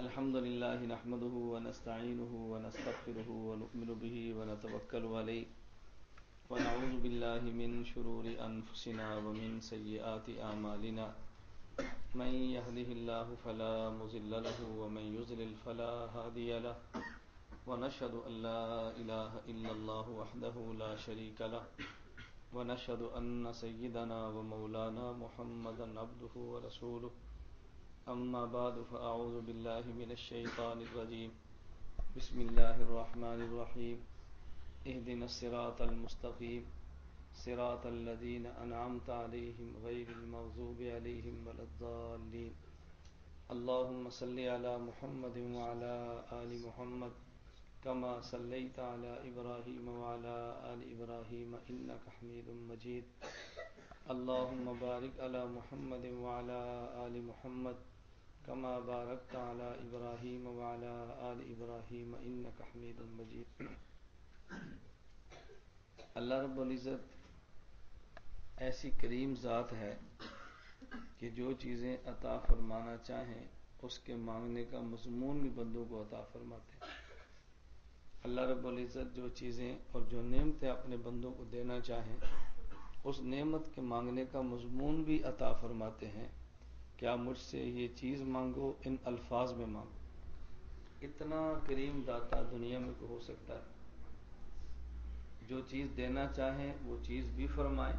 الحمد لله نحمده ونستعينه ونستغفره ونؤمن به ونتوكل عليه ونعوذ بالله من شرور أنفسنا ومن سيئات أعمالنا من يهده الله فلا مضل له ومن يضلل فلا هادي له ونشهد أن لا إله إلا الله وحده لا شريك له ونشهد أن سيدنا ومولانا محمدا عبده ورسوله أما بعد فأعوذ بالله من الشيطان الرجيم بسم الله الرحمن الرحيم اهدنا الصراط المستقيم صراط الذين أنعمت عليهم غير المغضوب عليهم ولا الضالين اللهم صل على محمد وعلى آل محمد كما صليت على إبراهيم وعلى آل إبراهيم إنك حميد مجيد اللهم بارك على محمد وعلى آل محمد كما باركت على إبراهيم وعلى آل إبراهيم إنك حميد مجيد. اللہ رب العزت ایسی کریم ذات ہے کہ جو چیزیں عطا فرمانا چاہیں اس کے مانگنے کا مضمون بھی بندوں کو عطا فرماتے ہیں. اللہ رب العزت جو چیزیں اور جو نعمتیں اپنے بندوں کو دینا چاہیں اس نعمت کے مانگنے کا مضمون بھی عطا فرماتے ہیں. کیا مجھ سے یہ چیز مانگو، ان الفاظ میں مانگو. اتنا کریم داتا دنیا میں کو ہو سکتا ہے؟ جو چیز دینا چاہیں وہ چیز بھی فرمائیں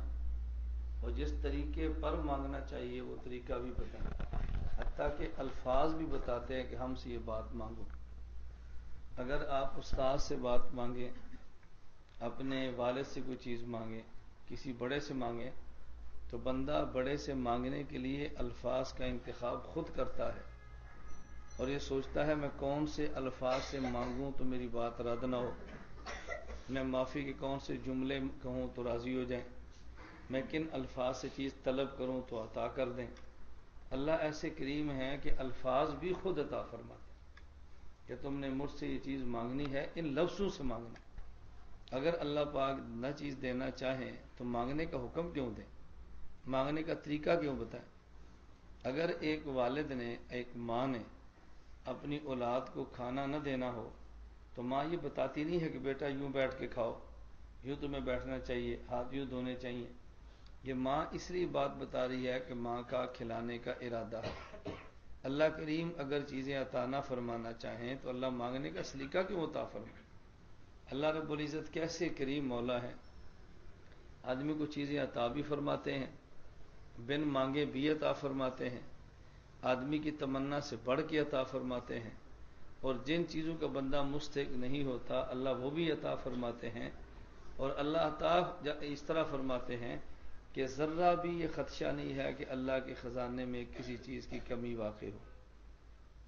اور جس طریقے پر مانگنا چاہیے وہ طریقہ بھی بتائیں، حتیٰ کہ الفاظ بھی بتاتے ہیں کہ ہم سے یہ بات مانگو. اگر آپ استاد سے بات مانگیں، اپنے والد سے کوئی چیز مانگیں، کسی بڑے سے مانگیں، تو بندہ بڑے سے مانگنے کے لیے الفاظ کا انتخاب خود کرتا ہے اور یہ سوچتا ہے میں کون سے الفاظ سے مانگوں تو میری بات رد نہ ہو، میں معافی کے کون سے جملے کہوں تو راضی ہو جائیں، میں کن الفاظ سے چیز طلب کروں تو عطا کر دیں. اللہ ایسے کریم ہیں کہ الفاظ بھی خود عطا فرماتے ہیں کہ تم نے مجھ سے یہ چیز مانگنی ہے، ان لفظوں سے مانگنا. اگر اللہ پاک نہ چیز دینا چاہیں تو مانگنے کا حکم کیوں دیں، مانگنے کا طریقہ کیوں بتائیں. اگر ایک والد نے، ایک ماں نے اپنی اولاد کو کھانا نہ دینا ہو تو ماں یہ بتاتی نہیں ہے کہ بیٹا یوں بیٹھ کے کھاؤ، یوں تمہیں بیٹھنا چاہیے، ہاتھ یوں دھونے چاہیے. یہ ماں اس لیے بات بتا رہی ہے کہ ماں کا کھلانے کا ارادہ ہے. اللہ کریم اگر چیزیں عطا نہ فرمانا چاہیں تو اللہ مانگنے کا سلیقہ کیوں عطا فرمائے. اللہ رب العزت کیسے کریم مولا ہے، آدمی کو چیزیں عطا بھی فرماتے ہیں، بن مانگے بھی عطا فرماتے ہیں، آدمی کی تمنا سے بڑھ کے عطا فرماتے ہیں، اور جن چیزوں کا بندہ مستحق نہیں ہوتا اللہ وہ بھی عطا فرماتے ہیں. اور اللہ عطا اس طرح فرماتے ہیں کہ ذرہ بھی یہ خدشہ نہیں ہے کہ اللہ کے خزانے میں کسی چیز کی کمی واقع ہو.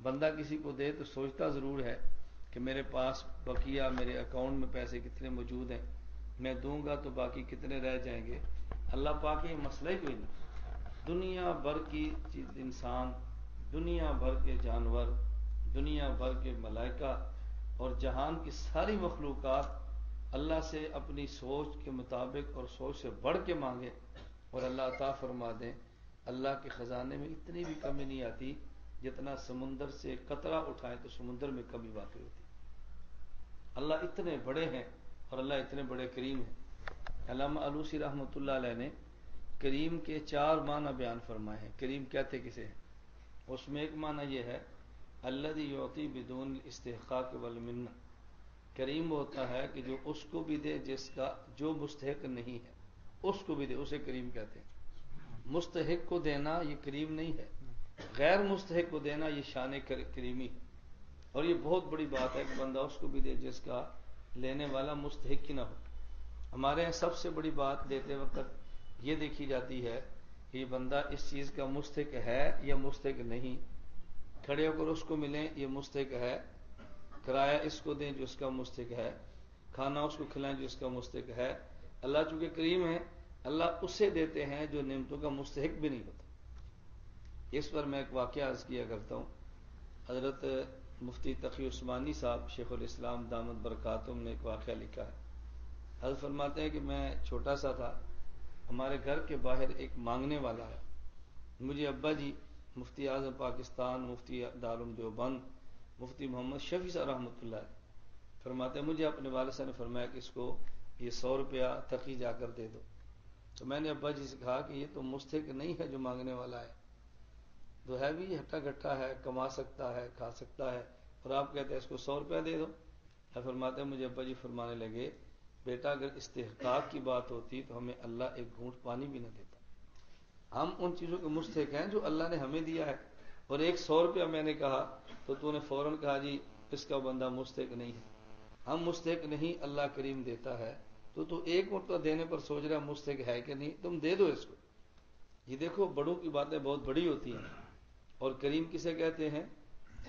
بندہ کسی کو دے تو سوچتا ضرور ہے کہ میرے پاس بقیہ میرے اکاؤنٹ میں پیسے کتنے موجود ہیں، میں دوں گا تو باقی کتنے رہ جائیں گے. اللہ پاک یہ مسئلہ ہی کوئی نہیں. دنیا بھر کی انسان، دنیا بھر کے جانور، دنیا بھر کے ملائکہ اور جہان کی ساری مخلوقات اللہ سے اپنی سوچ کے مطابق اور سوچ سے بڑھ کے مانگے اور اللہ عطا فرما دیں. اللہ کے خزانے میں اتنی بھی کمی نہیں آتی جتنا سمندر سے قطرہ اٹھائیں تو سمندر میں کمی واقع ہوتی. اللہ اتنے بڑے ہیں اور اللہ اتنے بڑے کریم ہیں. علامہ آلوسی رحمۃ اللہ علیہ نے کریم کے 4 معنی بیان فرمائے ہیں. کریم کہتے کسے ہیں؟ اس میں ایک معنی یہ ہے الذی یعطی بدون الاستحقاق والمنہ. کریم ہوتا ہے کہ جو اس کو بھی دے جس کا جو مستحق نہیں ہے، اس کو بھی دے، اسے کریم کہتے ہیں. مستحق کو دینا یہ کریم نہیں ہے، غیر مستحق کو دینا یہ شان کریمی ہے. اور یہ بہت بڑی بات ہے کہ بندہ اس کو بھی دے جس کا لینے والا مستحق ہی نہ ہو. ہمارے یہاں سب سے بڑی بات دیتے وقت یہ دیکھی جاتی ہے کہ یہ بندہ اس چیز کا مستحق ہے یا مستحق نہیں. کھڑے ہو کر اس کو ملیں یہ مستحق ہے، کرایہ اس کو دیں جو اس کا مستحق ہے، کھانا اس کو کھلائیں جو اس کا مستحق ہے. اللہ چونکہ کریم ہے اللہ اسے دیتے ہیں جو نعمتوں کا مستحق بھی نہیں ہوتا. اس پر میں ایک واقعہ عرض کیا کرتا ہوں. حضرت مفتی تقی عثمانی صاحب شیخ الاسلام دامت برکاتہم نے ایک واقعہ لکھا ہے. حضرت فرماتے ہیں کہ میں چھوٹا سا تھا، ہمارے گھر کے باہر ایک مانگنے والا ہے. مجھے ابا جی مفتی اعظم پاکستان، مفتی دارالعلوم دیوبند مفتی محمد شفیع صاحب رحمۃ اللہ علیہ فرماتے ہیں مجھے اپنے والد صاحب نے فرمایا کہ اس کو یہ 100 روپیہ تقی جا کر دے دو. تو میں نے ابا جی سے کہا کہ یہ تو مستحق نہیں ہے جو مانگنے والا ہے، تو ہے بھی ہٹا گٹا ہے، کما سکتا ہے، کھا سکتا ہے، اور آپ کہتے ہیں اس کو 100 روپیہ دے دو. فرماتے ہیں مجھے ابا جی فرمانے لگے بیٹا اگر استحقاق کی بات ہوتی تو ہمیں اللہ ایک گھونٹ پانی بھی نہ دیتا. ہم ان چیزوں کے مستحق ہیں جو اللہ نے ہمیں دیا ہے، اور ایک 100 روپیہ میں نے کہا تو نے فوراً کہا جی اس کا بندہ مستحق نہیں ہے. ہم مستحق نہیں، اللہ کریم دیتا ہے، تو ایک مرتبہ دینے پر سوچ رہا مستحق ہے کہ نہیں، تم دے دو اس کو. یہ دیکھو بڑوں کی باتیں بہت بڑی ہوتی ہیں. اور کریم کسے کہتے ہیں؟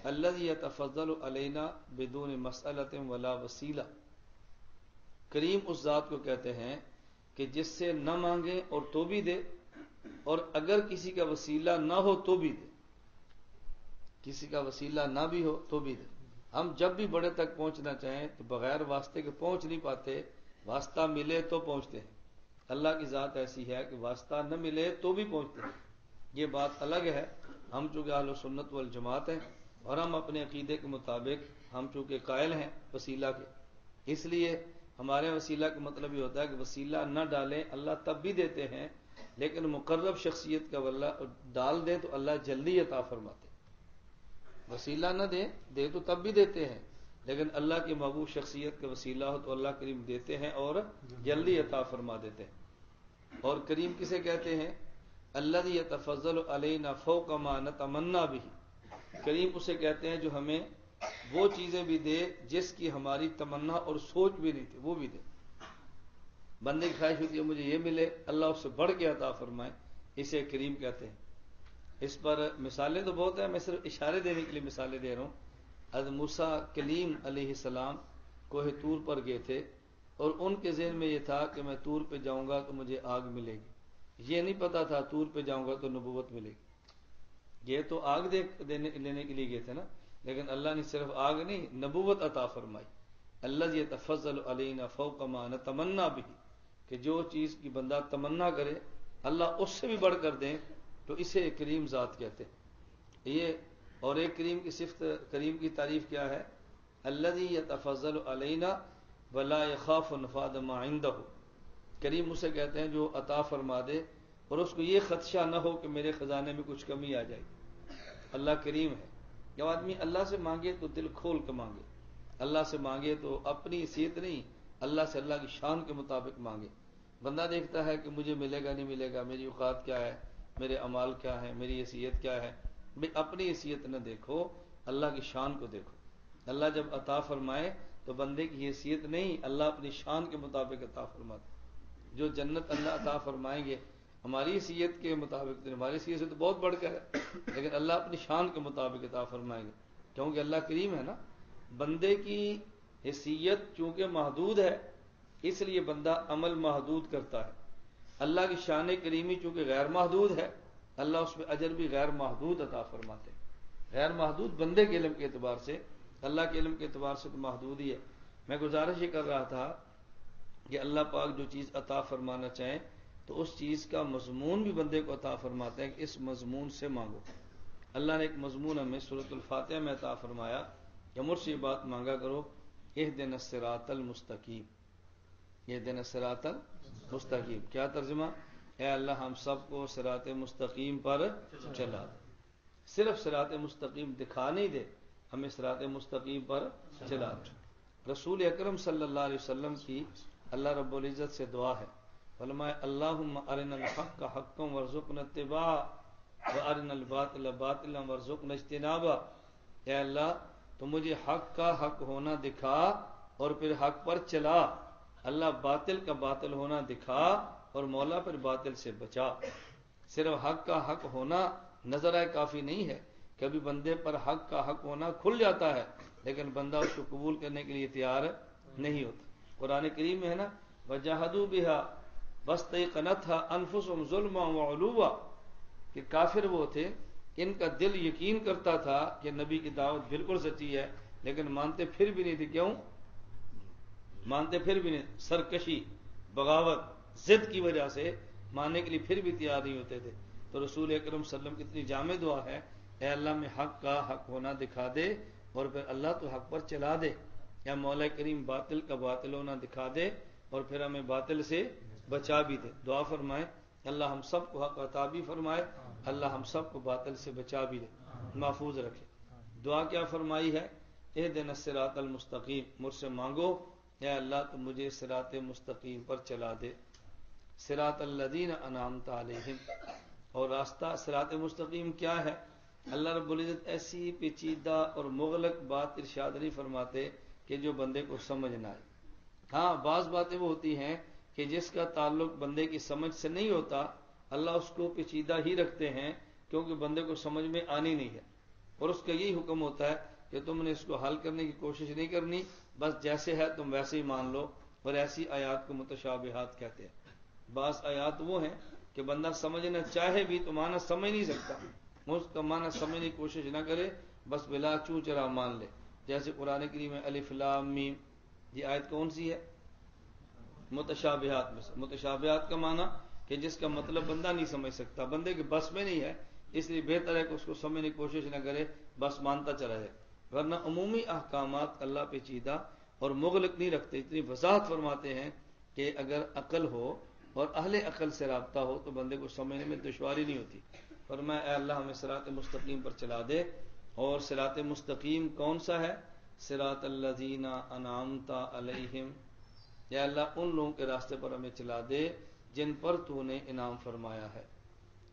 الذی یتفضل علینا بدون مسألۃ ولا وسیلہ. کریم اس ذات کو کہتے ہیں کہ جس سے نہ مانگے اور تو بھی دے، اور اگر کسی کا وسیلہ نہ ہو تو بھی دے. کسی کا وسیلہ نہ بھی ہو تو بھی دے. ہم جب بھی بڑے تک پہنچنا چاہیں تو بغیر واسطے کے پہنچ نہیں پاتے، واسطہ ملے تو پہنچتے ہیں. اللہ کی ذات ایسی ہے کہ واسطہ نہ ملے تو بھی پہنچتے ہیں. یہ بات الگ ہے. ہم چونکہ اہل سنت والجماعت ہیں اور ہم اپنے عقیدے کے مطابق ہم چونکہ قائل ہیں وسیلہ کے، اس لیے ہمارے وسیلہ کا مطلب یہ ہوتا ہے کہ وسیلہ نہ ڈالیں اللہ تب بھی دیتے ہیں، لیکن مقرب شخصیت کا واللہ ڈال دیں تو اللہ جلدی عطا فرماتے. وسیلہ نہ دے تو تب بھی دیتے ہیں، لیکن اللہ کی محبوب شخصیت کا وسیلہ ہو تو اللہ کریم دیتے ہیں اور جلدی عطا فرما دیتے ہیں. اور کریم کسے کہتے ہیں؟ الذی یتفضل علینا فوق ما نتمنا به. کریم اسے کہتے ہیں جو ہمیں وہ چیزیں بھی دے جس کی ہماری تمنا اور سوچ بھی نہیں تھی، وہ بھی دے. بندے کی خواہش ہوتی ہے مجھے یہ ملے، اللہ اس سے بڑھ کے عطا فرمائے، اسے کریم کہتے ہیں. اس پر مثالیں تو بہت ہیں، میں صرف اشارے دینے کے لیے مثالیں دے رہا ہوں. حضرت موسیٰ کلیم علیہ السلام کوہ طور پر گئے تھے، اور ان کے ذہن میں یہ تھا کہ میں طور پہ جاؤں گا تو مجھے آگ ملے گی. یہ نہیں پتا تھا طور پہ جاؤں گا تو نبوت ملے گی. یہ تو آگ لینے کے لیے گئے تھے نا، لیکن اللہ نے صرف آگ نہیں نبوت عطا فرمائی. الذی یتفضل علینا فوق ما نتمنا به، کہ جو چیز کی بندہ تمنا کرے اللہ اس سے بھی بڑھ کر دیں تو اسے کریم ذات کہتے ہیں. یہ اور ایک کریم کی صفت، کریم کی تعریف کیا ہے؟ الذی یتفضل علینا ولا یخاف نفاد ما عنده. کریم اسے کہتے ہیں جو عطا فرما دے اور اس کو یہ خدشہ نہ ہو کہ میرے خزانے میں کچھ کمی آ جائے. اللہ کریم ہے. جب آدمی اللہ سے مانگے تو دل کھول کے مانگے، اللہ سے مانگے تو اپنی حیثیت نہیں، اللہ سے اللہ کی شان کے مطابق مانگے. بندہ دیکھتا ہے کہ مجھے ملے گا نہیں ملے گا، میری اوقات کیا ہے، میرے اعمال کیا ہے، میری حیثیت کیا ہے. اپنی حیثیت نہ دیکھو، اللہ کی شان کو دیکھو. اللہ جب عطا فرمائے تو بندے کی حیثیت نہیں، اللہ اپنی شان کے مطابق عطا فرماتے. جو جنت اللہ عطا فرمائیں گے ہماری حیثیت کے مطابق، ہماری حیثیت سے تو بہت بڑھ کر ہے، لیکن اللہ اپنی شان کے مطابق عطا فرمائیں گے، کیونکہ اللہ کریم ہے نا. بندے کی حیثیت چونکہ محدود ہے اس لیے بندہ عمل محدود کرتا ہے. اللہ کی شان کریمی چونکہ غیر محدود ہے، اللہ اس میں اجر بھی غیر محدود عطا فرماتے ہیں. غیر محدود بندے کے علم کے اعتبار سے، اللہ کے علم کے اعتبار سے تو محدود ہی ہے. میں گزارش یہ کر رہا تھا کہ اللہ پاک جو چیز عطا فرمانا چاہیں تو اس چیز کا مضمون بھی بندے کو عطا فرماتے ہیں کہ اس مضمون سے مانگو. اللہ نے ایک مضمون ہمیں سورۃ الفاتحہ میں عطا فرمایا کہ مجھ سے یہ بات مانگا کرو، اہدنا الصراط المستقیم. اہدنا الصراط المستقیم کیا ترجمہ؟ اے اللہ ہم سب کو صراط مستقیم پر چلا دے. صرف صراط مستقیم دکھا نہیں دے، ہمیں صراط مستقیم پر چلا دے. رسول اکرم صلی اللہ علیہ وسلم کی اللہ رب العزت سے دعا ہے، فرمائے اللہم ارنا الحق حقا وارزقنا اتباعہ وارنا الباطل باطلا وارزقنا اجتنابہ. اے اللہ تو مجھے حق کا حق ہونا دکھا اور پھر حق پر چلا. اللہ باطل کا باطل ہونا دکھا اور مولا پھر باطل سے بچا. صرف حق کا حق ہونا نظر آئے کافی نہیں ہے. کبھی بندے پر حق کا حق ہونا کھل جاتا ہے لیکن بندہ اس کو قبول کرنے کے لیے تیار نہیں ہوتا. قرآن کریم میں ہے نا وجاہدوا بہا واستیقنتها انفسهم ظلما وعلوا، کہ کافر وہ تھے ان کا دل یقین کرتا تھا کہ نبی کی دعوت بالکل سچی ہے لیکن مانتے پھر بھی نہیں تھے. کیوں مانتے پھر بھی نہیں؟ سرکشی، بغاوت، ضد کی وجہ سے ماننے کے لیے پھر بھی تیار نہیں ہوتے تھے. تو رسول اکرم صلی اللہ علیہ وسلم کی اتنی جامع دعا ہے اے اللہ میں حق کا حق ہونا دکھا دے، اور پھر اللہ تو حق پر چلا دے، یا مولا کریم باطل کا باطل ہونا دکھا دے اور پھر ہمیں باطل سے بچا بھی دے۔ دعا فرمائے اللہ ہم سب کو حق عطا بھی فرمائے، اللہ ہم سب کو باطل سے بچا بھی دے، محفوظ رکھے۔ دعا کیا فرمائی ہے؟ اہدنا الصراط المستقیم، مجھ سے مانگو اے اللہ تو مجھے صراط مستقیم پر چلا دے، صراط الذین انعمت علیہم۔ اور راستہ صراط مستقیم کیا ہے؟ اللہ رب العزت ایسی پیچیدہ اور مغلق بات ارشاد نہیں فرماتے کہ جو بندے کو سمجھ نہ آئے۔ ہاں بعض باتیں وہ ہوتی ہیں کہ جس کا تعلق بندے کی سمجھ سے نہیں ہوتا، اللہ اس کو پیچیدہ ہی رکھتے ہیں کیونکہ بندے کو سمجھ میں آنی نہیں ہے، اور اس کا یہی حکم ہوتا ہے کہ تم نے اس کو حل کرنے کی کوشش نہیں کرنی، بس جیسے ہے تم ویسے ہی مان لو۔ اور ایسی آیات کو متشابہات کہتے ہیں۔ بعض آیات وہ ہیں کہ بندہ سمجھنا چاہے بھی تو معنی سمجھ نہیں سکتا، اس کا معنی سمجھنے کی کوشش نہ کرے، بس بلا چوں چرا مان لے۔ جیسے قرآن کریم میں الف لام میم، یہ آیت کون سی ہے؟ متشابہات میں سے۔ متشابہات کا معنی کہ جس کا مطلب بندہ نہیں سمجھ سکتا، بندے کے بس میں نہیں ہے، اس لیے بہتر ہے کہ اس کو سمجھنے کی کوشش نہ کرے، بس مانتا چلا جائے۔ ورنہ عمومی احکامات اللہ پیچیدہ اور مغلق نہیں رکھتے، اتنی وضاحت فرماتے ہیں کہ اگر عقل ہو اور اہل عقل سے رابطہ ہو تو بندے کو سمجھنے میں دشواری نہیں ہوتی۔ فرمایا اے اللہ ہمیں صراط مستقیم پر چلا دے، اور صراط مستقیم کون سا ہے؟ صراط الذین انعمت علیہم، یا اللہ ان لوگوں کے راستے پر ہمیں چلا دے جن پر تو نے انعام فرمایا ہے۔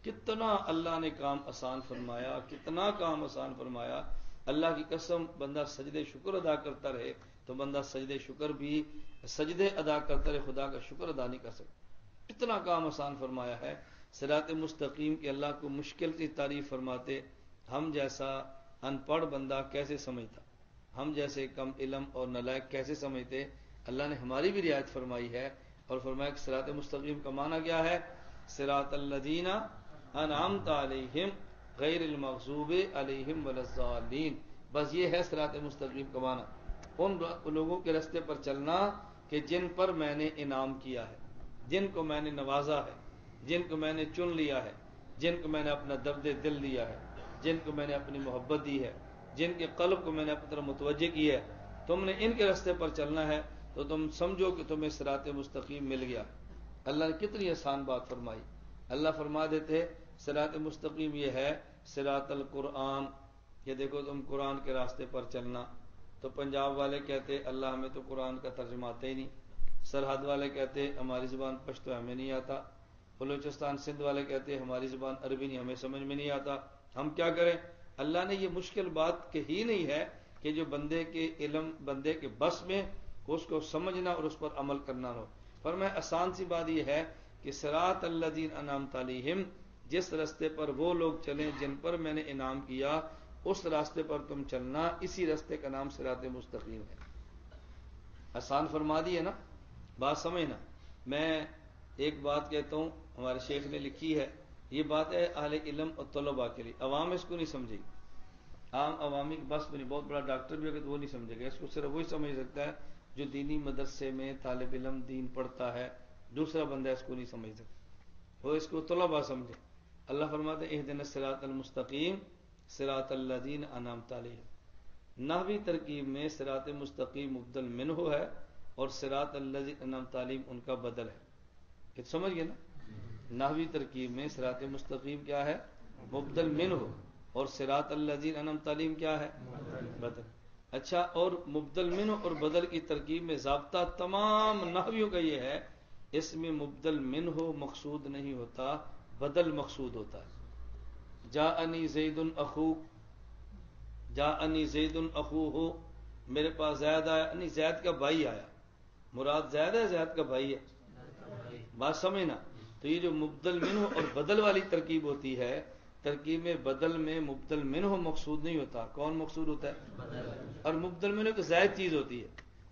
کتنا اللہ نے کام آسان فرمایا، کتنا کام آسان فرمایا۔ اللہ کی قسم بندہ سجدے شکر ادا کرتا رہے تو بندہ سجدے ادا کرتا رہے، خدا کا شکر ادا نہیں کر سکتا۔ اتنا کام آسان فرمایا ہے۔ صراط مستقیم کے اللہ کو مشکل کی تعریف فرماتے، ہم جیسا ان پڑھ بندہ کیسے سمجھتا، ہم جیسے کم علم اور نالائق کیسے سمجھتے۔ اللہ نے ہماری بھی رعایت فرمائی ہے اور فرمایا کہ صراط مستقیم کا معنی کیا ہے؟ صراط الذین انعمت علیہم غیر المغضوب علیہم ولا الضالین، بس یہ ہے صراط مستقیم کا معنی، ان لوگوں کے راستے پر چلنا کہ جن پر میں نے انعام کیا ہے، جن کو میں نے نوازا ہے، جن کو میں نے چن لیا ہے، جن کو میں نے اپنا درد دل دیا ہے، جن کو میں نے اپنی محبت دی ہے، جن کے قلب کو میں نے اپنی طرف متوجہ کی ہے۔ تم نے ان کے راستے پر چلنا ہے تو تم سمجھو کہ تمہیں صراط مستقیم مل گیا۔ اللہ نے کتنی آسان بات فرمائی۔ اللہ فرما دیتے صراط مستقیم یہ ہے صراط القرآن، یہ دیکھو تم قرآن کے راستے پر چلنا۔ تو پنجاب والے کہتے اللہ ہمیں تو قرآن کا ترجمہ آتا ہی نہیں، سرحد والے کہتے ہماری زبان پشتو ہمیں نہیں آتا، بلوچستان سندھ والے کہتے ہماری زبان عربی نہیں ہمیں سمجھ میں نہیں آتا، ہم کیا کریں؟ اللہ نے یہ مشکل بات کہی نہیں ہے کہ جو بندے کے علم، بندے کے بس میں اس کو سمجھنا اور اس پر عمل کرنا ہو۔ فرمایا آسان سی بات یہ ہے کہ صراط الذین انعمت علیہم، جس راستے پر وہ لوگ چلیں جن پر میں نے انعام کیا، اس راستے پر تم چلنا، اسی راستے کا نام صراط مستقیم ہے۔ آسان فرما دی ہے نا، بات سمجھنا۔ میں ایک بات کہتا ہوں، ہمارے شیخ نے لکھی ہے، یہ بات ہے اہل علم اور طلباء کے لیے، عوام اس کو نہیں سمجھے گی، عام عوامی کے بس میں نہیں، بہت بڑا ڈاکٹر بھی اگر وہ نہیں سمجھے گا، اس کو صرف وہی سمجھ سکتا ہے جو دینی مدرسے میں طالب علم دین پڑھتا ہے، دوسرا بندہ اس کو نہیں سمجھ سکتا، وہ اس کو طلباء سمجھے۔ اللہ فرماتے ہیں اہدنا الصراط المستقیم صراط الذین انعمت علیہم۔ نحوی ترکیب میں صراط مستقیم مبدل منہ ہے اور صراط الذین انعمت علیہم ان کا بدل ہے، یہ سمجھ گئے نا؟ نحوی ترکیب میں صراط مستقیم کیا ہے؟ مبدل منہ، اور صراط الذین انعمت علیہم کیا ہے؟ بدل۔ اچھا، اور مبدل منہ اور بدل کی ترکیب میں ضابطہ تمام نحویوں کا یہ ہے، اس میں مبدل منہ مقصود نہیں ہوتا، بدل مقصود ہوتا ہے۔ جاءنی زید اخوک، جاءنی زید اخوہ، میرے پاس زید آیا، یعنی زید کا بھائی آیا، مراد زید ہے، زید کا بھائی ہے، بات سمجھنا۔ تو یہ جو مبدل منہ اور بدل والی ترکیب ہوتی ہے، ترکیب میں بدل میں مبدل منہ مقصود نہیں ہوتا، کون مقصود ہوتا ہے؟ اور مبدل منہ تو زائد چیز ہوتی ہے۔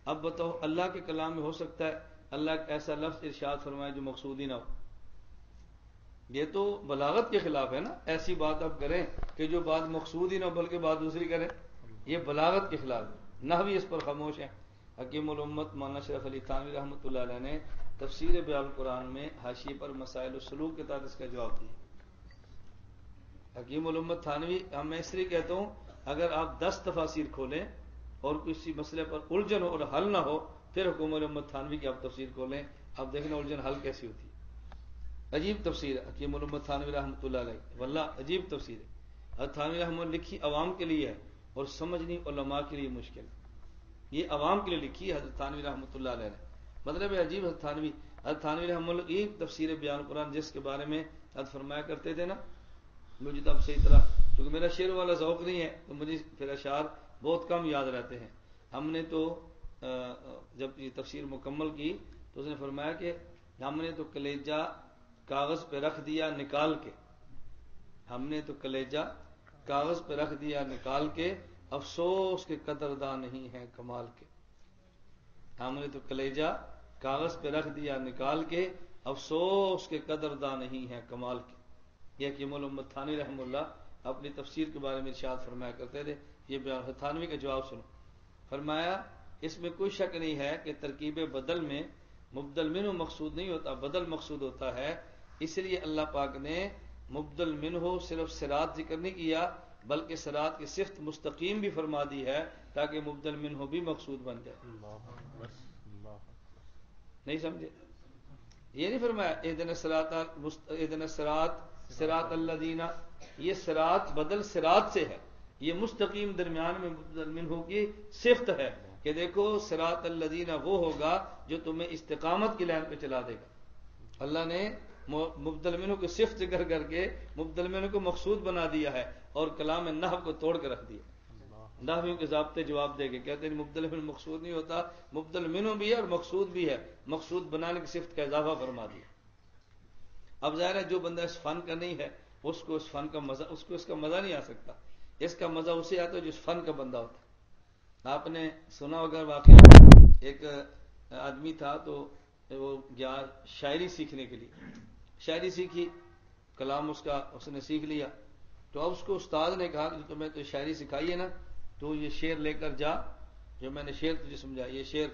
اب بتاؤ اللہ کے کلام میں ہو سکتا ہے اللہ ایک ایسا لفظ ارشاد فرمائے جو مقصود ہی نہ ہو؟ یہ تو بلاغت کے خلاف ہے نا، ایسی بات اب کریں کہ جو بات مقصود ہی نہ ہو بلکہ بات دوسری کریں، یہ بلاغت کے خلاف ہے، نحوی اس پر خاموش ہیں۔ حکیم الامت مولانا شریف علی تھانوی رحمۃ اللہ علیہ نے تفسیر بیان القرآن میں حاشیے پر مسائل السلوک کے تحت اس کا جواب دیا۔ حکیم الامت تھانوی میں اس لیے کہتا ہوں اگر آپ 10 تفاسیر کھولیں اور کسی مسئلے پر الجھن ہو اور حل نہ ہو پھر حکیم الامت تھانوی کی آپ تفسیر کھولیں، آپ دیکھنا الجھن حل کیسی ہوتی ہے۔ عجیب تفسیر ہے حکیم الامت تھانوی رحمۃ اللہ علیہ، واللہ عجیب تفسیر ہے۔ حضرت تھانوی رحمۃ اللہ لکھی عوام کے لیے ہے اور سمجھنی علماء کے لیے مشکل ہے۔ یہ عوام کے لیے لکھی ہے حضرت تھانوی رحمۃ اللہ علیہ نے، مطلب ہے عجیب۔ حضرت تھانوی رحمۃ اللہ ایک تفسیر بیان قرآن جس کے بارے میں حضرت فرمایا کرتے تھے نا، مجھے تو اب صحیح طرح کیونکہ میرا شعر والا ذوق نہیں ہے تو مجھے پھر اشعار بہت کم یاد رہتے ہیں۔ ہم نے تو جب یہ تفسیر مکمل کی تو اس نے فرمایا کہ ہم نے تو کلیجہ کاغذ پہ رکھ دیا نکال کے، ہم نے تو کلیجہ کاغذ پہ رکھ دیا نکال کے، افسوس کے قدرداں نہیں ہے کمال کے۔ ہم نے تو کلیجہ کاغذ پہ رکھ دیا نکال کے، افسوس کے قدرداں نہیں ہے کمال کے۔ یہ حکیم الامت تھانوی رحمہ اللہ اپنی تفسیر کے بارے میں ارشاد فرمایا کرتے تھے۔ یہ بیان تھانوی کا جواب سنو، فرمایا اس میں کوئی شک نہیں ہے کہ ترکیب بدل میں مبدل منہ مقصود نہیں ہوتا، بدل مقصود ہوتا ہے، اس لیے اللہ پاک نے مبدل منہ صرف صراط ذکر نہیں کیا بلکہ صراط کی صفت مستقیم بھی فرما دی ہے تاکہ مبدل منہ بھی مقصود بن جائے۔ نہیں سمجھے؟ یہ نہیں فرمایا اہدنا صراط الذین، یہ صراط بدل صراط سے ہے، یہ مستقیم درمیان میں مبدل منہ کی صفت ہے کہ دیکھو صراط الذین وہ ہوگا جو تمہیں استقامت کی لائن پہ چلا دے گا۔ اللہ نے مبدل منہ کی صفت ذکر کر کے مبدل منہ کو مقصود بنا دیا ہے اور کلام نحو کو توڑ کے رکھ دیا۔ نحویوں کے ضابطے جواب دے گے، کہتے ہیں مبدل منہ مقصود نہیں ہوتا، مبدل منہ بھی ہے اور مقصود بھی ہے، مقصود بنانے کی صفت کا اضافہ فرما دیا۔ اب ظاہر ہے جو بندہ اس فن کا نہیں ہے اس کو اس فن کا مزہ، اس کو اس کا مزہ نہیں آ سکتا۔ اس کا مزہ اسے آتا ہے جو اس فن کا بندہ ہوتا ہے۔ آپ نے سنا ہوگا واقعہ، ایک آدمی تھا تو وہ گیا شاعری سیکھنے کے لیے، شاعری سیکھی، کلام اس نے سیکھ لیا، تو اب اس کو استاد نے کہا کہ تمہیں تو شاعری سکھائی ہے نا، تو یہ شعر لے کر جا جو میں نے شعر تجھے سمجھایا، یہ شعر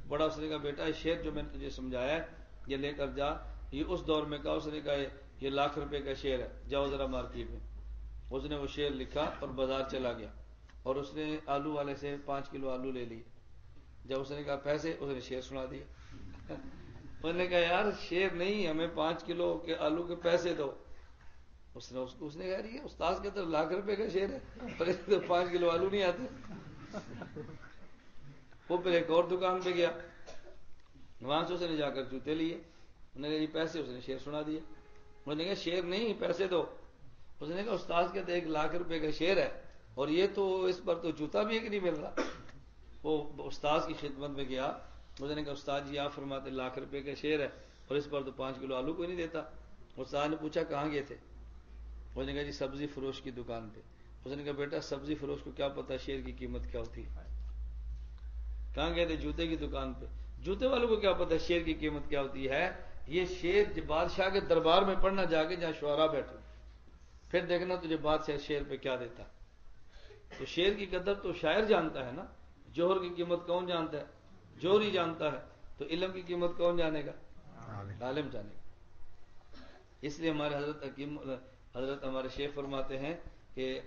بڑا، اس نے کہا بیٹا یہ شعر جو میں نے تجھے سمجھایا ہے یہ لے کر جا، یہ اس دور میں کہا، اس نے کہا یہ ₹1,00,000 کا شعر ہے، جاؤ ذرا مارکیٹ میں۔ اس نے وہ شعر لکھا اور بازار چلا گیا اور اس نے آلو والے سے 5 کلو آلو لے لیے۔ جب اس نے کہا پیسے، اس نے شعر سنا دیا۔ اس نے کہا یار شعر نہیں، ہمیں 5 کلو کے آلو کے پیسے دو۔ اس نے کہا یہ استاد کے تو ₹1,00,000 کا شعر ہے اور اس میں تو 5 کلو آلو نہیں آتے۔ وہ پھر ایک اور دکان پہ گیا، وہاں سے اس نے جا کر جوتے لیے، انہوں نے کہا یہ پیسے، اس نے شعر سنا دیا۔ انہوں نے کہا شعر نہیں پیسے دو۔ اس نے کہا استاد کے تو ₹1,00,000 کا شعر ہے اور یہ تو اس پر تو جوتا بھی ایک نہیں مل رہا۔ وہ استاد کی خدمت میں گیا، اس نے کہا استاد جی آپ فرماتے ₹1,00,000 کا شعر ہے اور اس پر تو 5 کلو آلو کوئی نہیں دیتا۔ استاد نے پوچھا کہاں گئے تھے؟ اس نے کہا جی سبزی فروش کی دکان پہ۔ اس نے کہا بیٹا سبزی فروش کو کیا پتا شعر کی قیمت کیا ہوتی ہے؟ کہاں گئے تھے؟ جوتے کی دکان پہ۔ جوتے والوں کو کیا پتا شعر کی قیمت کیا ہوتی ہے؟ یہ شعر بادشاہ کے دربار میں پڑھنا جا کے جہاں شعراء بیٹھے، پھر دیکھنا تجھے بادشاہ شعر پہ کیا دیتا۔ تو شعر کی قدر تو شاعر جانتا ہے نا، جوہر کی قیمت کون جانتا ہے؟ جوہر ہی جانتا ہے۔ تو علم کی قیمت کون جانے گا؟ عالم جانے گا۔ اس لیے ہمارے حضرت ہمارے شیخ فرماتے ہیں کہ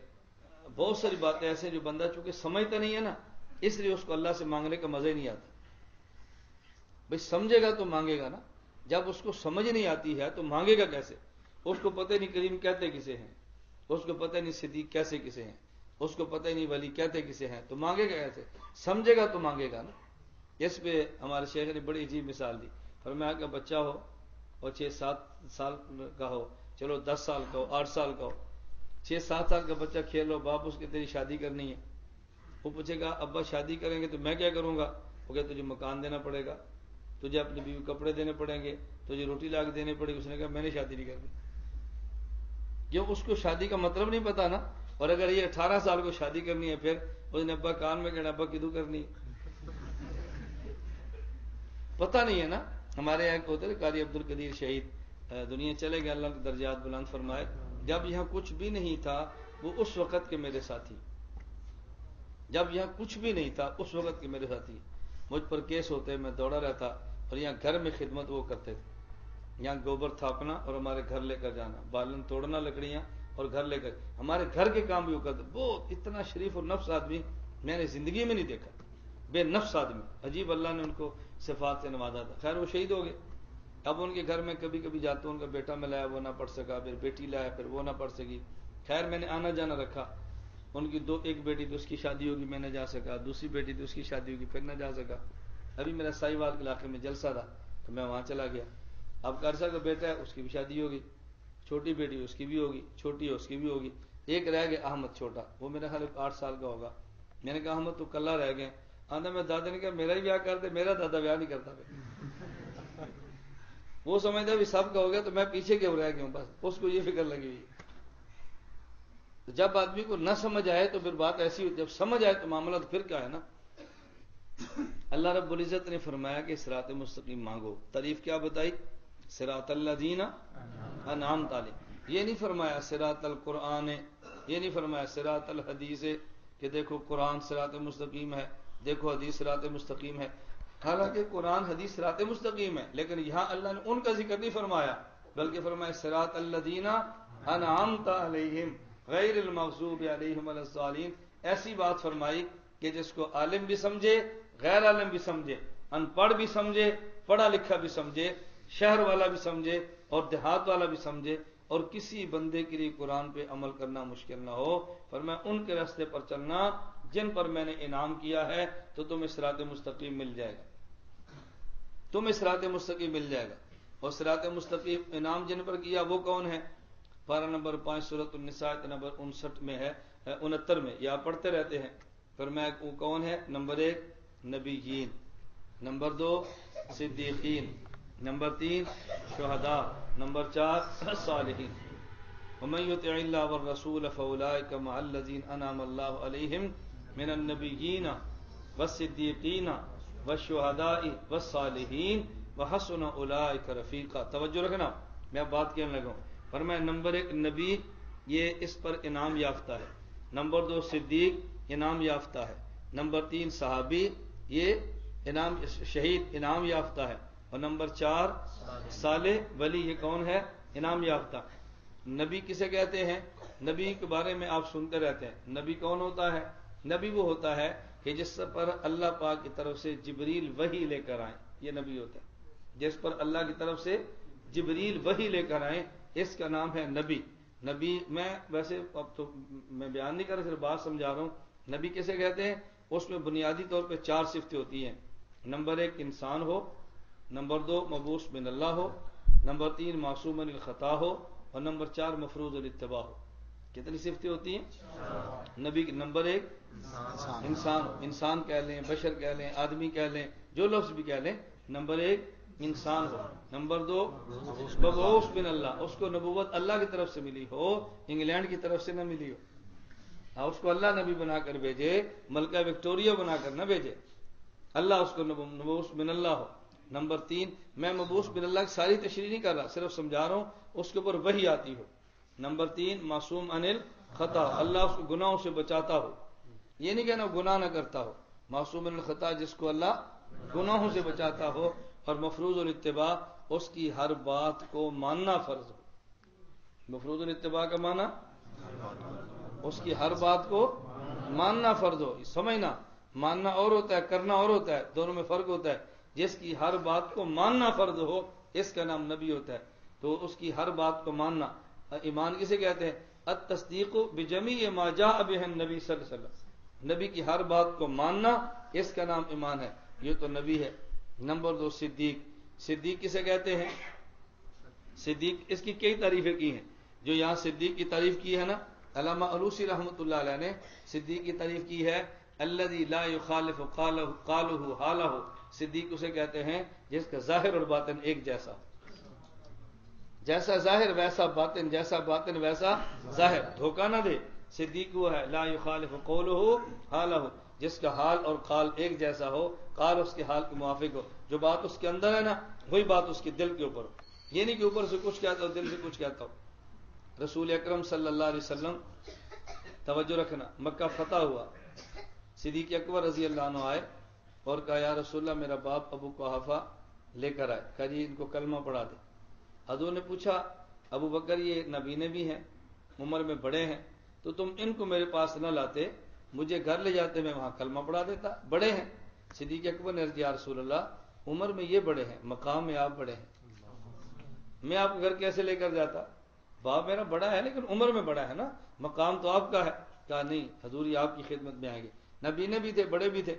بہت ساری باتیں ایسے جو بندہ چونکہ سمجھتا نہیں ہے نا، اس لیے اس کو اللہ سے مانگنے کا مزہ ہی نہیں آتا۔ بھئی سمجھے گا تو مانگے گا نا، جب اس کو سمجھ نہیں آتی ہے تو مانگے گا کیسے؟ اس کو پتہ نہیں کریم کہتے کسے ہیں، اس کو پتہ نہیں صدیق کیسے کسے ہیں، اس کو پتہ نہیں ولی کہتے کسے ہیں، تو مانگے گا کیسے؟ سمجھے گا تو مانگے گا نا۔ اس پہ ہمارے شیخ نے بڑی عجیب مثال دی، فرمایا کہ بچہ ہو اور 6-7 سال کا ہو، چلو 10 سال کا ہو، 8 سال کا ہو، 6-7 سال کا بچہ کھیل لو، باپ اس کی تیری شادی کرنی ہے، وہ پوچھے گا ابا شادی کریں گے تو میں کیا کروں گا؟ وہ کہے تجھے مکان دینا پڑے گا، تجھے اپنی بیوی کپڑے دینے پڑیں گے، تجھے روٹی لا کے دینے پڑے گی۔ اس نے کہا میں نے شادی نہیں کرنی، جو اس کو شادی کا مطلب نہیں پتا نا۔ اور اگر یہ 18 سال کو شادی کرنی ہے پھر اس نے ابا کان میں کہنا ابا کدو کرنی ہے، پتہ نہیں ہے نا۔ ہمارے یہاں ہوتے تھے قاری عبد القدیر شہید، دنیا چلے گئے، اللہ کے درجات بلند فرمائے۔ جب یہاں کچھ بھی نہیں تھا وہ اس وقت کے میرے ساتھی، جب یہاں کچھ بھی نہیں تھا اس وقت کے میرے ساتھی، مجھ پر کیس ہوتے میں دوڑا رہتا اور یہاں گھر میں خدمت وہ کرتے تھے، یہاں گوبر تھاپنا اور ہمارے گھر لے کر جانا، بالن توڑنا لکڑیاں اور گھر لے کر ہمارے گھر کے کام بھی وہ کرتے. بہت اتنا شریف اور نفس آدمی میں نے زندگی میں نہیں دیکھا. بے نفس آدمی, عجیب اللہ نے ان کو صفات سے نوازا تھا. خیر وہ شہید ہو گئے. اب ان کے گھر میں کبھی کبھی جاتا ہوں, ان کا بیٹا میں لایا وہ نہ پڑھ سکا, پھر بیٹی لایا پھر وہ نہ پڑھ سکی. خیر میں نے آنا جانا رکھا. ان کی ایک بیٹی تو اس کی شادی ہوگی میں نہ جا سکا, دوسری بیٹی تو اس کی شادی ہوگی پھر نہ جا سکا. ابھی میرا سائی وال علاقے میں جلسہ تھا تو میں وہاں چلا گیا. اب قرضہ کا بیٹا ہے, اس کی بھی شادی ہوگی, چھوٹی بیٹی اس کی بھی ہوگی, چھوٹی ہے اس کی بھی ہوگی. ایک رہ گیا احمد چھوٹا, وہ میرا خیال 8 سال کا ہوگا. میں نے کہا احمد تو کلہ رہ گئے. آندہ میں دادا نے کہا میرا ہی بیاہ کر دے, میرا دادا بیاہ نہیں کرتا. وہ سمجھتا بھی سب کا ہو گیا تو میں پیچھے کیوں رہ گیا ہوں, بس اس کو یہ فکر لگی ہوئی. جب آدمی کو نہ سمجھ آئے تو پھر بات ایسی ہوتی, جب سمجھ آئے تو معاملہ تو پھر کیا ہے نا. اللہ رب العزت نے فرمایا کہ صراط مستقیم مانگو. تعریف کیا بتائی؟ صراط الذین انعمت علیہم. یہ نہیں فرمایا صراط القرآن, یہ نہیں فرمایا صراط الحدیث کہ دیکھو قرآن صراط مستقیم ہے, دیکھو حدیث صراط مستقیم ہے. حالانکہ قرآن حدیث صراط مستقیم ہے, لیکن یہاں اللہ نے ان کا ذکر نہیں فرمایا, بلکہ فرمایا صراط الذین انعمت علیہم غیر المغضوب علیہم ولا الضالین. ایسی بات فرمائی کہ جس کو عالم بھی سمجھے, غیر عالم بھی سمجھے, ان پڑھ بھی سمجھے, پڑھا لکھا بھی سمجھے, شہر والا بھی سمجھے اور دیہات والا بھی سمجھے, اور کسی بندے کے لیے قرآن پہ عمل کرنا مشکل نہ ہو. فرمایا ان کے راستے پر چلنا جن پر میں نے انعام کیا ہے, تو تمہیں صراط مستقیم مل جائے گا, تمہیں صراط مستقیم مل جائے گا. اور صراط مستقیم انعام جن پر کیا وہ کون ہے؟ پارہ نمبر 5 سورۃ النساء نمبر 59 میں ہے, 69 میں, یا پڑھتے رہتے ہیں. فرمایا وہ کون ہے؟ نمبر 1 نبیین, نمبر 2 صدیقین, نمبر 3 شہداء, نمبر 4 صالحین. ومن یطع اللہ والرسول فاولئک مع الذین انعم اللہ علیہم من النبیین والصدیقین والشہداء والصالحین وحسن اولئک رفیقا. توجہ رکھنا, میں اب بات کہنے لگا ہوں. فرمایا نمبر 1 نبی, یہ اس پر انعام یافتہ ہے. نمبر 2 صدیق, انعام یافتہ ہے. نمبر 3 صحابی, یہ انعام شہید انعام یافتہ ہے. اور نمبر 4 صالح ولی, یہ کون ہے؟ انعام یافتہ. نبی کسے کہتے ہیں؟ نبی کے بارے میں آپ سنتے رہتے ہیں. نبی کون ہوتا ہے؟ نبی وہ ہوتا ہے کہ جس پر اللہ پاک کی طرف سے جبریل وحی لے کر آئیں, یہ نبی ہوتا ہے. جس پر اللہ کی طرف سے جبریل وحی لے کر آئیں, اس کا نام ہے نبی. نبی میں ویسے اب تو میں بیان نہیں کر رہا, صرف بات سمجھا رہا ہوں. نبی کسے کہتے ہیں؟ اس میں بنیادی طور پہ 4 صفتیں ہوتی ہیں. نمبر 1 انسان ہو, نمبر 2 مبعوث من اللہ ہو, نمبر 3 معصوم من الخطا ہو, اور نمبر 4 مفروض الاتباع ہو. کتنی صفتیں ہوتی ہیں نبی کی؟ نمبر 1 انسان ہو, انسان کہہ لیں, بشر کہہ لیں, آدمی کہہ لیں, جو لفظ بھی کہہ لیں. نمبر 1 انسان ہو. نمبر 2 مبعوث من اللہ, اس کو نبوت اللہ کی طرف سے ملی ہو, انگلینڈ کی طرف سے نہ ملی ہو. اس کو اللہ نبی بنا کر بھیجے, ملکہ وکٹوریہ بنا کر نہ بھیجے, اللہ اس کو مبعوث من اللہ ہو. نمبر 3 میں مبعوث من اللہ کی ساری تشریح نہیں کر رہا, صرف سمجھا رہا ہوں, اس کے اوپر وحی آتی ہو. نمبر 3 معصوم عن الخطا, اللہ اس کو گناہوں سے بچاتا ہو. یہ نہیں کہنا گناہ نہ کرتا ہو. معصوم عن الخطا, جس کو اللہ گناہوں سے بچاتا ہو. اور مفروض الاتباع, اس کی ہر بات کو ماننا فرض ہو. مفروض الاتباع کا معنی اس کی ہر بات کو ماننا فرض ہو. سمجھنا, ماننا اور ہوتا ہے, کرنا اور ہوتا ہے, دونوں میں فرق ہوتا ہے. جس کی ہر بات کو ماننا فرض ہو, اس کا نام نبی ہوتا ہے. تو اس کی ہر بات کو ماننا. ایمان کسے کہتے ہیں؟ التصدیق بجمیع ما جاء به النبی صلی اللہ علیہ وسلم. نبی کی ہر بات کو ماننا, اس کا نام ایمان ہے, یہ تو نبی ہے. نمبر 2 صدیق. صدیق کسے کہتے ہیں؟ صدیق, اس کی کئی تعریفیں کی ہیں. جو یہاں صدیق کی تعریف کی ہے نا, علامہ علوسی رحمۃ اللہ علیہ نے صدیق کی تعریف کی ہے, الذی لا یخالف قالہ حالہ. صدیق اسے کہتے ہیں جس کا ظاہر اور باطن ایک جیسا, جیسا ظاہر ویسا باطن, جیسا باطن ویسا ظاہر, دھوکہ نہ دے. صدیق وہ ہے لا یخالف قولہ حالہ, جس کا حال اور قال ایک جیسا ہو, قال اس کے حال کے موافق ہو. جو بات اس کے اندر ہے نا, وہی بات اس کے دل کے اوپر ہو. یہ نہیں کہ اوپر سے کچھ کہتا ہو, دل سے کچھ کہتا ہو. رسول اکرم صلی اللہ علیہ وسلم, توجہ رکھنا, مکہ فتح ہوا, صدیق اکبر رضی اللہ عنہ آئے اور کہا یا رسول اللہ میرا باپ ابو قحافہ لے کر آئے. کہا جی ان کو کلمہ پڑھا دے. حضور نے پوچھا ابو بکر یہ نبی نے بھی ہیں؟ عمر میں بڑے ہیں، تو تم ان کو میرے پاس نہ لاتے، مجھے گھر لے جاتے، میں وہاں کلمہ پڑھا دیتا۔ بڑے ہیں۔ صدیق اکبر نے عرض کیا، یا رسول اللہ عمر میں یہ بڑے ہیں، مقام میں آپ بڑے ہیں، میں آپ کو گھر کیسے لے کر جاتا؟ باپ میرا بڑا ہے لیکن عمر میں بڑا ہے نا، مقام تو آپ کا ہے۔ کہا نہیں حضور یہ آپ کی خدمت میں آئیں گے۔ نبینے بھی تھے، بڑے بھی تھے۔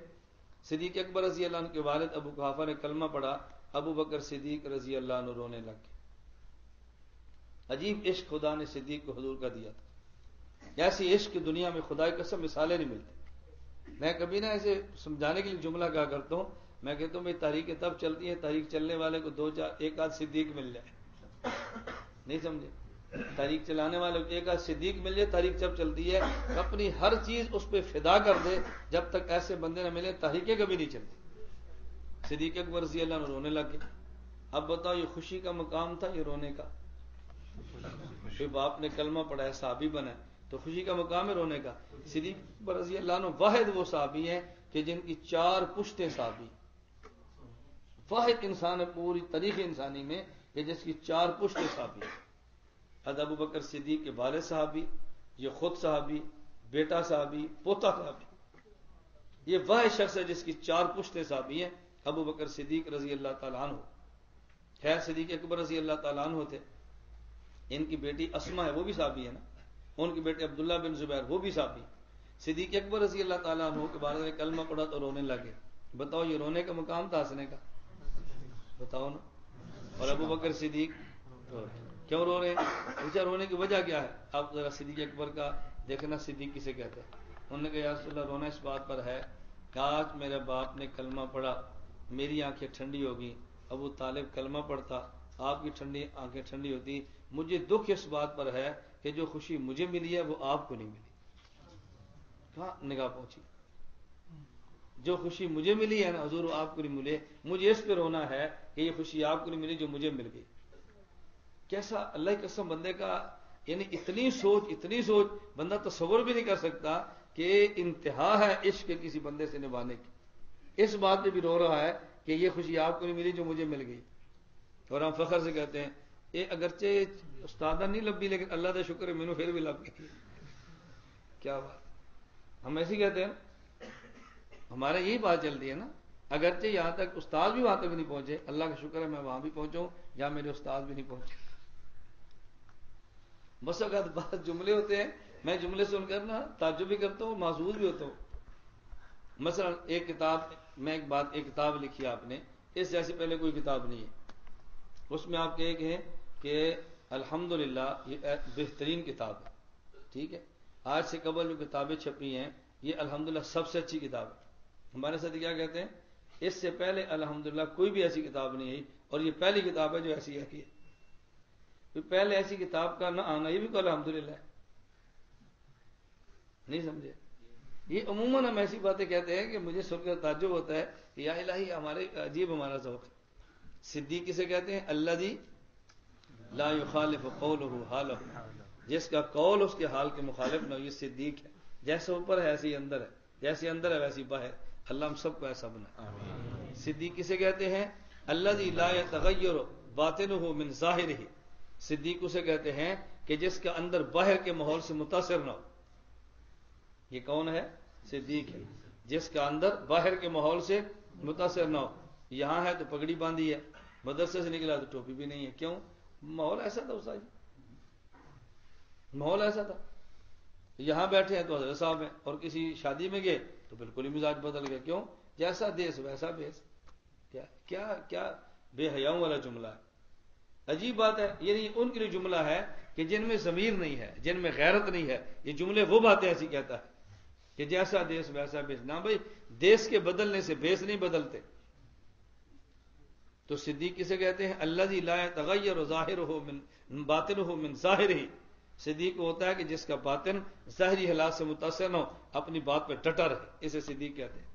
صدیق اکبر رضی اللہ عنہ کے والد ابو قحافہ نے کلمہ پڑھا، ابو بکر صدیق رضی اللہ عنہ رونے لگ گئے۔ عجیب عشق خدا نے صدیق کو حضور کا دیا تھا، ایسی عشق کی دنیا میں خدا کی قسم مثالیں نہیں ملتی۔ میں کبھی نہ ایسے سمجھانے کے لیے جملہ کہا کرتا ہوں، میں کہتا ہوں بھائی تاریخیں تب چلتی ہیں تاریخ چلنے والے کو دو چار ایک آدھ صدیق مل جائے، نہیں سمجھے؟ تاریخ چلانے والے کو ایک آدھ صدیق مل جائے، تاریخ جب چلتی ہے اپنی ہر چیز اس پہ فدا کر دے، جب تک ایسے بندے نہ ملے تاریخیں کبھی نہیں چلتی۔ صدیق اکبر رضی اللہ عنہ رونے لگے۔ اب بتاؤ یہ خوشی کا مقام تھا یہ رونے کا؟ پھر باپ نے کلمہ پڑھا ہے، صحابی بنا ہے، تو خوشی کا مقام ہے رونے کا؟ صدیق اکبر رضی اللہ عنہ واحد وہ صحابی ہیں کہ جن کی چار پشتیں صحابی، واحد انسان ہے پوری تاریخ انسانی میں کہ جس کی چار پشتیں صحابی۔ حضرت ابو بکر صدیق کے والد صحابی، یہ خود صحابی، بیٹا صحابی، پوتا صحابی، یہ واحد شخص ہے جس کی چار پشتیں صحابی ہیں، ابو بکر صدیق رضی اللہ تعالیٰ عنہ۔ خیر صدیق اکبر رضی اللہ تعالیٰ عنہ تھے، ان کی بیٹی اسما ہے وہ بھی صحابی ہے نا، ان کے بیٹے عبداللہ بن زبیر وہ بھی صحابی۔ صدیق اکبر رضی اللہ تعالیٰ عنہ کے بارے میں کلمہ پڑھا تو رونے لگے۔ بتاؤ یہ رونے کا مقام تھا ہنسنے کا؟ بتاؤ نا۔ اور ابو بکر صدیق کیوں رو رہے ہیں؟ پوچھا رونے کی وجہ کیا ہے؟ آپ ذرا صدیق اکبر کا دیکھنا صدیق کسے کہتے ہیں۔ انہوں نے کہا یا رسول اللہ رونا اس بات پر ہے کہ آج میرے باپ نے کلمہ پڑھا، میری آنکھیں ٹھنڈی ہوگی، ابو طالب کلمہ پڑھتا، آپ کی ٹھنڈی آنکھیں ٹھنڈی ہوتی، مجھے دکھ اس بات پر ہے کہ جو خوشی مجھے ملی ہے وہ آپ کو نہیں ملی۔ کہاں نگاہ پہنچی؟ جو خوشی مجھے ملی ہے نا حضور آپ کو نہیں ملے، مجھے اس پہ رونا ہے کہ یہ خوشی آپ کو نہیں ملی جو مجھے مل گئی۔ کیسا اللہ کی قسم بندے کا، یعنی اتنی سوچ بندہ تصور بھی نہیں کر سکتا کہ انتہا ہے عشق کسی بندے سے نبھانے کی۔ اس بات پہ بھی رو رہا ہے کہ یہ خوشی آپ کو نہیں ملی جو مجھے مل گئی۔ اور ہم فخر سے کہتے ہیں یہ اگرچہ استادہ نہیں لبھی لیکن اللہ کا شکر ہے مینوں پھر بھی لب گئی۔ کیا بات، ہم ایسے کہتے ہیں، ہمارے یہی بات چلتی ہے نا، اگرچہ یہاں تک استاد بھی وہاں تک نہیں پہنچے، اللہ کا شکر ہے میں وہاں بھی پہنچوں جہاں میرے استاد بھی نہیں پہنچے۔ بس اوقات بعض جملے ہوتے ہیں میں جملے سن کر نا تعجب بھی کرتا ہوں، محظوظ بھی ہوتا ہوں۔ مثلا ایک کتاب لکھی آپ نے، اس جیسی پہلے کوئی کتاب نہیں ہے، اس میں آپ ایک ہیں کہ الحمدللہ یہ بہترین کتاب ہے، ٹھیک ہے، آج سے قبل جو کتابیں چھپی ہیں یہ الحمدللہ سب سے اچھی کتاب ہے۔ ہمارے ساتھ کیا کہتے ہیں، اس سے پہلے الحمدللہ کوئی بھی ایسی کتاب نہیں ہے اور یہ پہلی کتاب ہے جو ایسی ہے۔ پہلے ایسی کتاب کا نہ آنا یہ بھی کوئی الحمدللہ ہے، نہیں سمجھے؟ یہ عموماً ہم ایسی باتیں کہتے ہیں کہ مجھے سن کر تعجب ہوتا ہے کہ یا الہی ہمارے عجیب ہمارا ذوق ہے۔ صدیق کسے کہتے ہیں؟ الذی لا یخالف قولہ حالہ، جس کا قول اس کے حال کے مخالف نہ ہو، یہ صدیق ہے۔ جیسے اوپر ہے ایسے ہی اندر ہے، جیسے اندر ہے ویسی باہر، اللہ ہم سب کو ایسا بنائے۔ صدیق کسے کہتے ہیں؟ الذی لا یتغیر باطنہ من ظاہرہ، صدیق اسے کہتے ہیں کہ جس کا اندر باہر کے ماحول سے متاثر نہ ہو۔ یہ کون ہے؟ صدیق ہے، جس کا اندر باہر کے ماحول سے متاثر نہ ہو۔ یہاں ہے تو پگڑی باندھی ہے، مدرسے سے نکلا تو ٹوپی بھی نہیں ہے، کیوں؟ ماحول ایسا تھا اس ماحول ایسا تھا۔ یہاں بیٹھے ہیں تو حضرت صاحب ہیں، اور کسی شادی میں گئے تو بالکل ہی مزاج بدل گیا، کیوں؟ جیسا دیس ویسا بیس۔ کیا کیا بے حیاؤں والا جملہ ہے، عجیب بات ہے۔ یعنی ان کے لیے جملہ ہے کہ جن میں ضمیر نہیں ہے، جن میں غیرت نہیں ہے، یہ جملے وہ باتیں ایسی کہتا ہے کہ جیسا دیس ویسا بیس۔ نہ بھائی، دیس کے بدلنے سے بیس نہیں بدلتے۔ تو صدیق کسے کہتے ہیں؟ الذی لا یتغیر ظاہرہ من باطنہ من ظاہرہ، صدیق ہوتا ہے کہ جس کا باطن ظاہری حالات سے متاثر نہ ہو، اپنی بات پہ ڈٹا رہے، اسے صدیق کہتے ہیں۔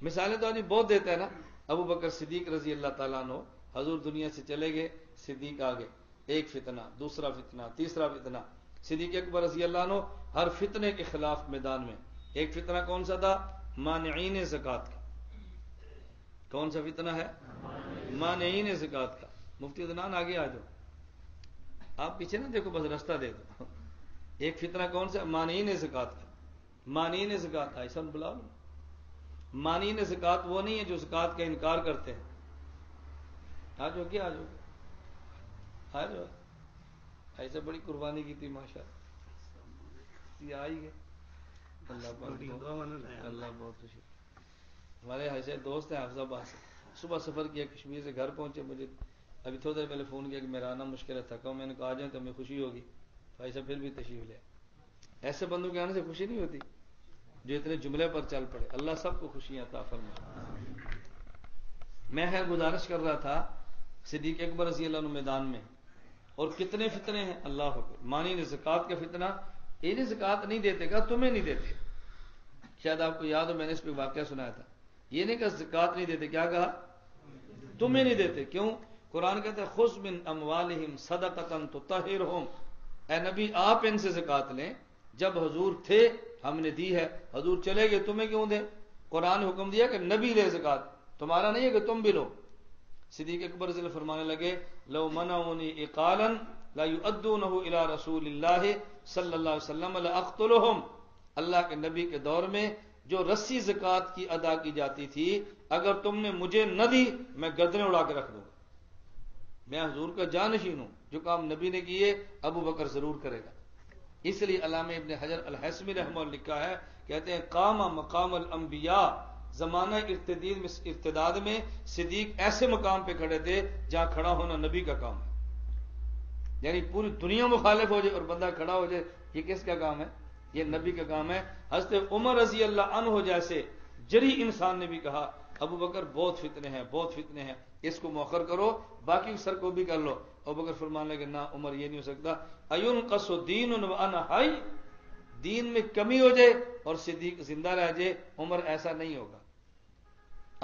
مثالیں تو آدمی بہت دیتا ہے نا۔ ابو بکر صدیق رضی اللہ تعالیٰ عنہ حضور دنیا سے چلے گئے، صدیق آگے، ایک فتنہ، دوسرا فتنہ، تیسرا فتنہ، صدیق اکبر رضی اللہ عنہ ہر فتنے کے خلاف میدان میں۔ ایک فتنہ کون سا تھا؟ مانعین زکوٰۃ کا۔ کون سا فتنہ ہے؟ مانعین زکوٰۃ کا۔ مفتی عدنان آگے آ جاؤ، آپ پیچھے نہ دیکھو، بس راستہ دے دو۔ ایک فتنہ کون سا؟ مانعین زکات کا. مانعین زکات ایسا بلا لو. مانعین زکات وہ نہیں ہے جو زکات کا انکار کرتے ہیں. آ جاؤ کیا آ جاؤ آ جاؤ. ایسے بڑی قربانی کی تھی ماشاء یہ آئی گئے. اللہ بہت خوشی. ہمارے ایسے دوست ہیں حافظ آباد سے, صبح سفر کیا کشمیر سے, گھر پہنچے. مجھے ابھی تھوڑی دیر پہلے فون کیا کہ میرا آنا مشکل ہے, تھکا ہوں. میں نے کہا آ جائیں تو ہمیں خوشی ہوگی. تو ایسا پھر بھی تشریف لے. ایسے بندوں کے آنے سے خوشی نہیں ہوتی جو اتنے جملے پر چل پڑے. اللہ سب کو خوشیاں عطا فرمائے. میں خیر گزارش کر رہا تھا صدیق اکبر رضی اللہ عنہ میدان میں, اور کتنے فتنے ہیں. اللہ اکبر. مانی زکات کا فتنہ, انہیں زکات نہیں دیتے گا, تمہیں نہیں دیتے. شاید آپ کو یاد ہو میں نے اس پہ واقعہ سنایا تھا. یہ نہیں کہ زکات نہیں دیتے, کیا کہا؟ تمہیں نہیں دیتے. کیوں؟ قرآن کہتا ہے خذ من اموالہم صدقۃ تطہرہم. اے نبی آپ ان سے زکات لیں. جب حضور تھے ہم نے دی ہے, حضور چلے گئے تمہیں کیوں دیں؟ قرآن حکم دیا کہ نبی لے زکات, تمہارا نہیں ہے کہ تم بھی لو. صدیق اکبر رضی اللہ فرمانے لگے لو منعونی اقالا لا یؤدونہ الی رسول اللہ صلی اللہ علیہ وسلم لاقتلہم. اللہ کے نبی کے دور میں جو رسی زکات کی ادا کی جاتی تھی, اگر تم نے مجھے نہ دی میں گردنیں اڑا کے رکھ دوں گا. میں حضور کا جانشین ہوں, جو کام نبی نے کیے ابو بکر ضرور کرے گا. اس لیے علامہ ابن حجر الحیثمی رحمہ اللہ لکھا ہے, کہتے ہیں قام مقام الانبیاء. زمانہ ارتداد میں صدیق ایسے مقام پہ کھڑے تھے جہاں کھڑا ہونا نبی کا کام ہے. یعنی پوری دنیا مخالف ہو جائے اور بندہ کھڑا ہو جائے, یہ کس کا کام ہے؟ یہ نبی کا کام ہے. حضرت عمر رضی اللہ عنہ جیسے جری انسان نے بھی کہا ابو بکر بہت فتنے ہیں, بہت فتنے ہیں, اس کو مؤخر کرو, باقی سر کو بھی کر لو. ابو بکر فرمانے لگے نہ عمر یہ نہیں ہو سکتا. اینقص دین وانا حی, دین میں کمی ہو جائے اور صدیق زندہ رہ جائے, عمر ایسا نہیں ہوگا.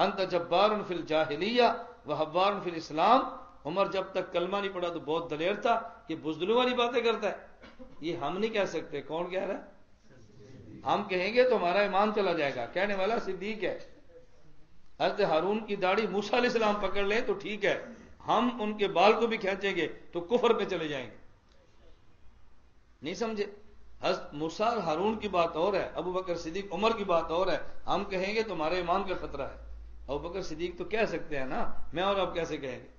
انت جبار فی الجاہلیہ وحبار فی الاسلام. عمر جب تک کلمہ نہیں پڑا تو بہت دلیر تھا, یہ بزدلوں والی باتیں کرتا ہے. یہ ہم نہیں کہہ سکتے. کون کہہ رہا ہے؟ ہم کہیں گے تو ہمارا ایمان چلا جائے گا. کہنے والا صدیق ہے. حضرت ہارون کی داڑھی موسیٰ علیہ السلام پکڑ لیں تو ٹھیک ہے, ہم ان کے بال کو بھی کھینچیں گے تو کفر پہ چلے جائیں گے. نہیں سمجھے؟ حضرت موسیٰ ہارون کی بات اور ہے, ابو بکر صدیق عمر کی بات اور ہے. ہم کہیں گے تمہارے ایمان کا خطرہ ہے. ابو بکر صدیق تو کہہ سکتے ہیں نا, میں اور اب کیسے کہیں گے؟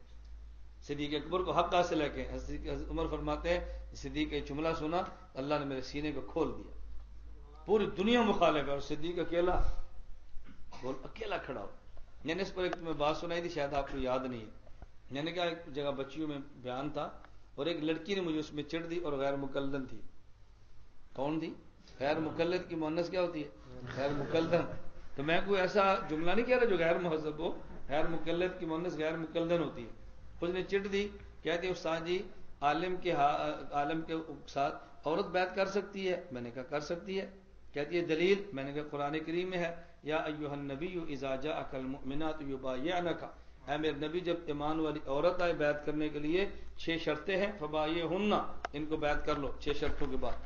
صدیق اکبر کو حق حاصل ہے کہ حضرت عمر فرماتے ہیں صدیق کا جملہ سنا, اللہ نے میرے سینے کو کھول دیا. پوری دنیا مخالف ہے اور صدیق اکیلا اکیلا کھڑا ہو. میں نے اس پر ایک تمہیں بات سنائی تھی, شاید آپ کو یاد نہیں ہے. میں نے کہا ایک جگہ بچیوں میں بیان تھا اور ایک لڑکی نے مجھے اس میں چڑھ دی اور غیر مقلدن تھی. کون تھی؟ غیر مقلد کی مؤنث کیا ہوتی ہے؟ غیر مقلدن. تو میں کوئی ایسا جملہ نہیں کہہ رہا جو غیر مہذب ہو. غیر مقلد کی مؤنث غیر مقلدن ہوتی ہے. اس نے چڑھ دی, کہتے استاد جی عالم کے ساتھ عورت بیعت کر سکتی ہے؟ میں نے کہا کر سکتی ہے. کہتی ہے دلیل؟ میں نے کہا قرآن کریم میں ہے یا ایھا النبی اذا جاءک المؤمنات یبایعنک. اے میرے نبی جب ایمان والی عورت آئے بیعت کرنے کے لیے 6 شرطیں ہیں, فبایعہن, ان کو بیعت کر لو 6 شرطوں کے بعد.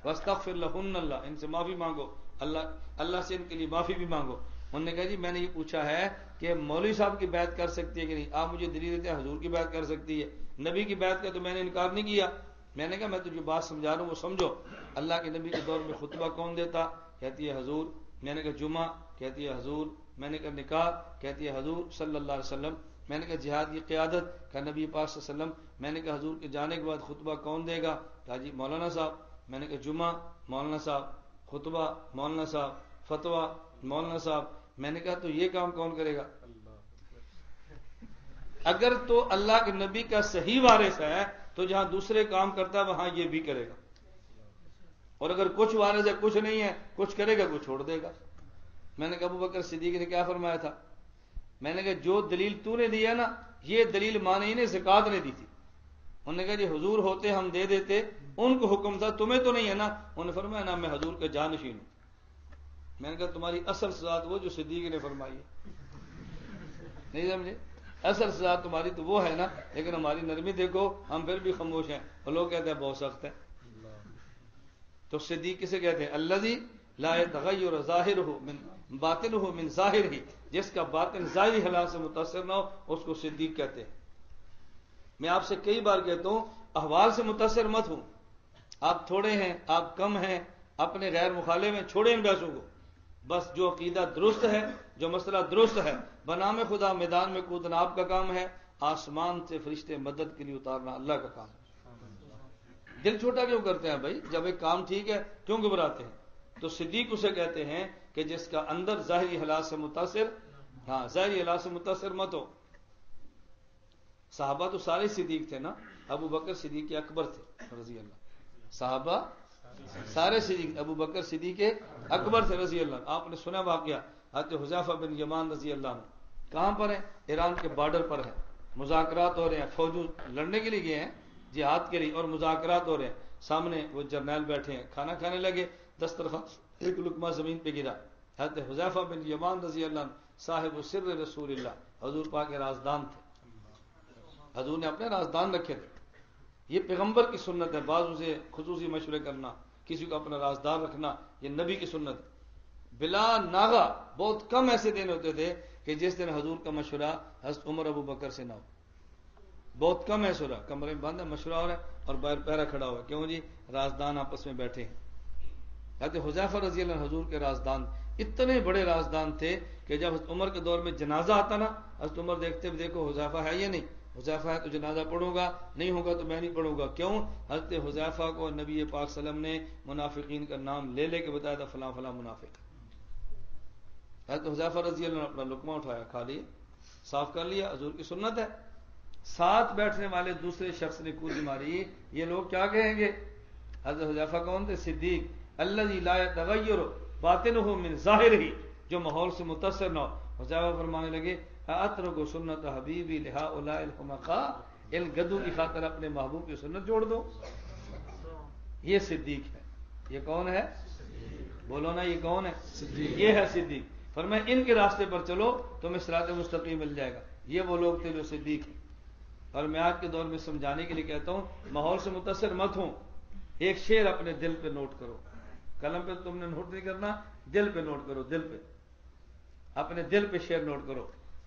واستغفر لہن اللہ, ان سے معافی مانگو, اللہ سے ان کے لیے معافی بھی مانگو. انہوں نے کہا جی میں نے یہ پوچھا ہے کہ مولوی صاحب کی بیعت کر سکتی ہے کہ نہیں؟ آپ مجھے دلیل دیتے ہیں حضور کی بیعت کر سکتی ہے, نبی کی بیعت کا تو میں نے انکار نہیں کیا. میں نے کہا میں تجھے بات سمجھا رہا ہوں وہ سمجھو. اللہ کے نبی کے دور میں خطبہ کون دیتا؟ کہتی ہے حضور. میں نے کہا جمعہ؟ کہتی ہے حضور. میں نے کہا نکاح؟ کہتی ہے حضور صلی اللہ علیہ وسلم. میں نے کہا جہاد کی قیادت؟ کہا نبی پاک صلی اللہ علیہ وسلم. میں نے کہا حضور کے جانے کے بعد خطبہ کون دے گا؟ کہا جی مولانا صاحب. میں نے کہا جمعہ مولانا صاحب, خطبہ مولانا صاحب, فتویٰ مولانا صاحب. میں نے کہا تو یہ کام کون کرے گا؟ اگر تو اللہ کے نبی کا صحیح وارث ہے تو جہاں دوسرے کام کرتا ہے وہاں یہ بھی کرے گا, اور اگر کچھ وارث ہے کچھ نہیں ہے, کچھ کرے گا کچھ چھوڑ دے گا. میں نے کہا ابو بکر صدیق نے کیا فرمایا تھا؟ میں نے کہا جو دلیل تو نے دی ہے نا یہ دلیل مانی نے زکات نے دی تھی. انہوں نے کہا جی حضور ہوتے ہم دے دیتے, ان کو حکم تھا, تمہیں تو نہیں ہے نا. انہوں نے فرمایا نا میں حضور کا جانشین ہوں. میں نے کہا تمہاری اصل سزا وہ جو صدیق نے فرمائی ہے. نہیں سمجھے؟ اصل سزا تمہاری تو وہ ہے نا, لیکن ہماری نرمی دیکھو, ہم پھر بھی خاموش ہیں اور لوگ کہتے ہیں بہت سخت ہے. تو صدیق کسے کہتے ہیں؟ الذی لا یتغیر ظاہرہ من باطنہ من ظاہرہ, جس کا باطن ظاہری حالات سے متاثر نہ ہو اس کو صدیق کہتے ہیں. میں آپ سے کئی بار کہتا ہوں احوال سے متاثر مت ہوں, آپ تھوڑے ہیں، آپ کم ہیں، اپنے غیر مخالف ہیں، چھوڑیں ان بحثوں کو. بس جو عقیدہ درست ہے، جو مسئلہ درست ہے، بنام خدا میدان میں کودنا آپ کا کام ہے، آسمان سے فرشتے مدد کے لیے اتارنا اللہ کا کام ہے. دل چھوٹا کیوں کرتے ہیں بھائی؟ جب ایک کام ٹھیک ہے کیوں گھبراتے ہیں؟ تو صدیق اسے کہتے ہیں کہ جس کا اندر ظاہری حالات سے متاثر، ظاہری حالات سے متاثر مت ہو. صحابہ تو سارے صدیق تھے نا. ابو بکر صدیق اکبر تھے رضی اللہ. صحابہ سارے صدیق، ابو بکر صدیق اکبر تھے رضی اللہ. آپ نے سنا واقعہ حضرت حذیفہ بن یمان رضی اللہ عنہ کہاں پر ہیں؟ ایران کے بارڈر پر ہیں. مذاکرات ہو رہے ہیں، فوجوں لڑنے کے لیے گئے ہیں جہاد کے لیے، اور مذاکرات ہو رہے ہیں. سامنے وہ جرنیل بیٹھے ہیں، کھانا کھانے لگے، دسترخوان ایک لقمہ زمین پہ گرا. حضرت حذیفہ بن یمان رضی اللہ عنہ صاحب سر رسول اللہ، حضور پاک کے رازدان تھے. حضور نے اپنے رازدان رکھے تھے. یہ پیغمبر کی سنت ہے، بعضوں سے خصوصی مشورے کرنا، کسی کو اپنا رازدار رکھنا، یہ نبی کی سنت ہے. بلا ناغا بہت کم ایسے دن ہوتے تھے کہ جس دن حضور کا مشورہ حضرت عمر ابو بکر سے نہ ہو. بہت کم ایسا ہو رہا، کمرے میں بند ہے، مشورہ ہو رہا ہے اور باہر پیرا کھڑا ہوا ہے. کیوں جی؟ رازدان آپس میں بیٹھے ہیں. حضرت حذیفہ رضی اللہ عنہ حضور کے رازدان، اتنے بڑے رازدان تھے کہ جب حضرت عمر کے دور میں جنازہ آتا نا، حضرت عمر دیکھتے بھی دیکھو حذیفہ ہے یا نہیں، حذیفہ ہے تو جنازہ پڑھوں گا، نہیں ہوگا تو میں نہیں پڑھوں گا. کیوں؟ حضرت حذیفہ کو نبی پاک صلی اللہ علیہ وسلم نے منافقین کا نام لے لے کے بتایا تھا، فلاں فلاں منافق. حضرت حذیفہ رضی اللہ عنہ اپنا لقمہ اٹھایا، کھا لیا، صاف کر لیا، حضور کی سنت ہے. ساتھ بیٹھنے والے دوسرے شخص نے کوڑی ماری، یہ لوگ کیا کہیں گے؟ حضرت حذیفہ کون تھے؟ صدیق. الذی لا یتغیر باطنہ من ظاہرہ، جو ماحول سے متاثر نہ ہو. حذیفہ فرمانے لگے اترک سنت حبیبی لہؤلاء الحمقاء، ان گدوں کی خاطر اپنے محبوب کی سنت جوڑ دو. یہ صدیق ہے. یہ کون ہے؟ بولو نا، یہ کون ہے؟ صدیق. یہ ہے صدیق. فرمایا ان کے راستے پر چلو تمہیں صراط مستقیم مل جائے گا. یہ وہ لوگ تھے جو صدیق ہیں. اور میں آج کے دور میں سمجھانے کے لیے کہتا ہوں، ماحول سے متاثر مت ہوں. ایک شعر اپنے دل پہ نوٹ کرو، قلم پہ تم نے نوٹ نہیں کرنا، دل پہ نوٹ کرو. دل پہ، اپنے دل پہ شعر نوٹ کرو.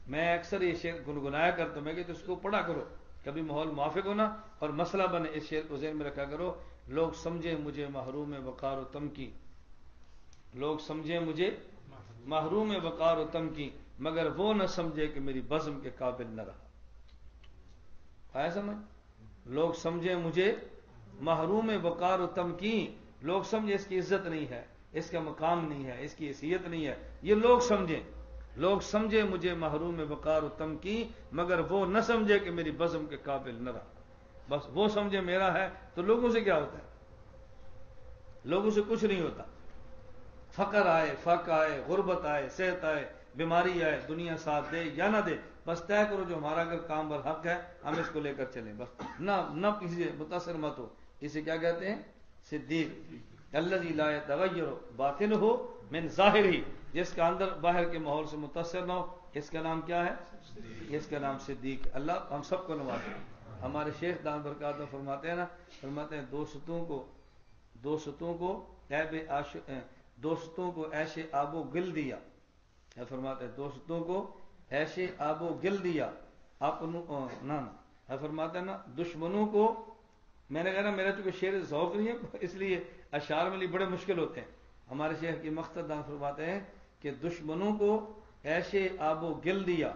میں اکثر یہ شعر گنگنایا کرتا ہوں، میں کہ اس کو پڑھا کرو، کبھی ماحول موافق ہونا اور مسئلہ بنے. اس شعر کو ذہن میں رکھا کرو. لوگ سمجھے مجھے محروم وقار و تمکین، لوگ سمجھے مجھے محروم وقار و تمکین، مگر وہ نہ سمجھے کہ میری بزم کے قابل نہ رہا. آیا سمجھ؟ لوگ سمجھے مجھے محروم وقار و تمکین، لوگ سمجھے اس کی عزت نہیں ہے، اس کا مقام نہیں ہے، اس کی حیثیت نہیں ہے. یہ لوگ سمجھیں، لوگ سمجھے مجھے محروم وقار و تمکین، مگر وہ نہ سمجھے کہ میری بزم کے قابل نہ رہا. بس وہ سمجھے میرا ہے تو لوگوں سے کیا ہوتا ہے؟ لوگوں سے کچھ نہیں ہوتا. فقر آئے، فقر آئے، غربت آئے، صحت آئے، بیماری آئے، دنیا ساتھ دے یا نہ دے، بس طے کرو جو ہمارا اگر کام بر حق ہے ہم اس کو لے کر چلیں. بس نہ کسی سے متاثر مت ہو. اسے کیا کہتے ہیں؟ صدیق. الذی لا یتغیر باطنہ من ظاہرہ، جس کا اندر باہر کے ماحول سے متاثر نہ ہو، اس کا نام کیا ہے؟ اس کا نام صدیق. اللہ ہم سب کو نوازے. ہمارے شیخ دان برکاتہ فرماتے ہیں نا، فرماتے ہیں دوستوں کو ایسے آب و گل دیا. فرماتے ہیں دوستوں کو ایسے آب و گل دیا، فرماتے ہیں نا دشمنوں کو. میں نے کہا نا میرا چونکہ شعر ذوق نہیں ہے اس لیے اشعار میں لیے بڑے مشکل ہوتے ہیں. ہمارے شیخ کی مقصد دان فرماتے ہیں کہ دشمنوں کو ایسے آب و گل دیا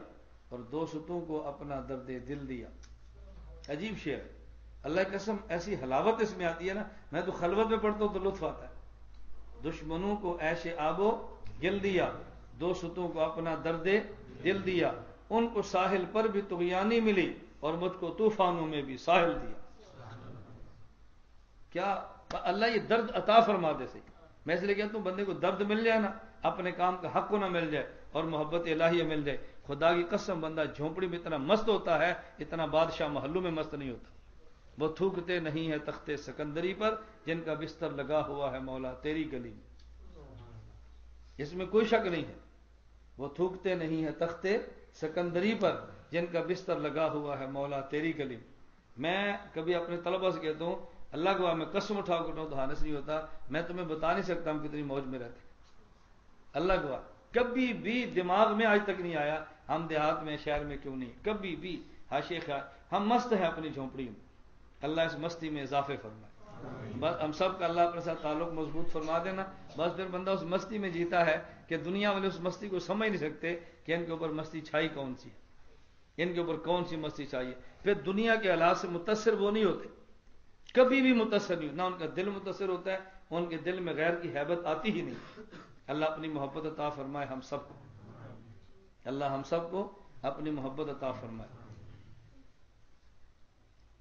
اور دوستوں کو اپنا درد دل دیا. عجیب شعر. اللہ کی قسم ایسی حلاوت اس میں آتی ہے نا، میں تو خلوت میں پڑھتا ہوں تو لطف آتا ہے. دشمنوں کو ایسے آب و گل دیا، دوستوں کو اپنا درد دل دیا، ان کو ساحل پر بھی طغیانی ملی اور مجھ کو طوفانوں میں بھی ساحل دیا. کیا اللہ یہ درد عطا فرما دے. سے میں اس لیے کہتا ہوں بندے کو درد مل جائے نا، اپنے کام کا حق کو نہ مل جائے اور محبت الہیہ مل جائے، خدا کی قسم بندہ جھونپڑی میں اتنا مست ہوتا ہے اتنا بادشاہ محلوں میں مست نہیں ہوتا. وہ تھوکتے نہیں ہے تخت سکندری پر، جن کا بستر لگا ہوا ہے مولا تیری گلی میں. اس میں کوئی شک نہیں ہے. وہ تھوکتے نہیں ہے تخت سکندری پر، جن کا بستر لگا ہوا ہے مولا تیری گلی میں. میں کبھی اپنے طلبہ سے کہتا ہوں اللہ کو میں قسم اٹھا کر تو حانس نہیں ہوتا، میں تمہیں بتا نہیں سکتا ہم کتنی موج میں رہتے. اللہ کو کبھی بھی دماغ میں آج تک نہیں آیا ہم دیہات میں شہر میں کیوں نہیں، کبھی بھی حاشیے خیال. ہم مست ہیں اپنی جھونپڑی میں. اللہ اس مستی میں اضافے فرمائے. بس ہم سب کا اللہ اپنے ساتھ تعلق مضبوط فرما دینا. بس پھر بندہ اس مستی میں جیتا ہے کہ دنیا والے اس مستی کو سمجھ نہیں سکتے کہ ان کے اوپر مستی چھائی کون سی ہے، ان کے اوپر کون سی مستی چاہیے. پھر دنیا کے حالات سے متاثر وہ نہیں ہوتے، کبھی بھی متاثر نہیں، نہ ان کا دل متاثر ہوتا ہے، ان کے دل میں غیر کی حیبت آتی ہی نہیں. اللہ اپنی محبت عطا فرمائے ہم سب کو، اللہ ہم سب کو اپنی محبت عطا فرمائے.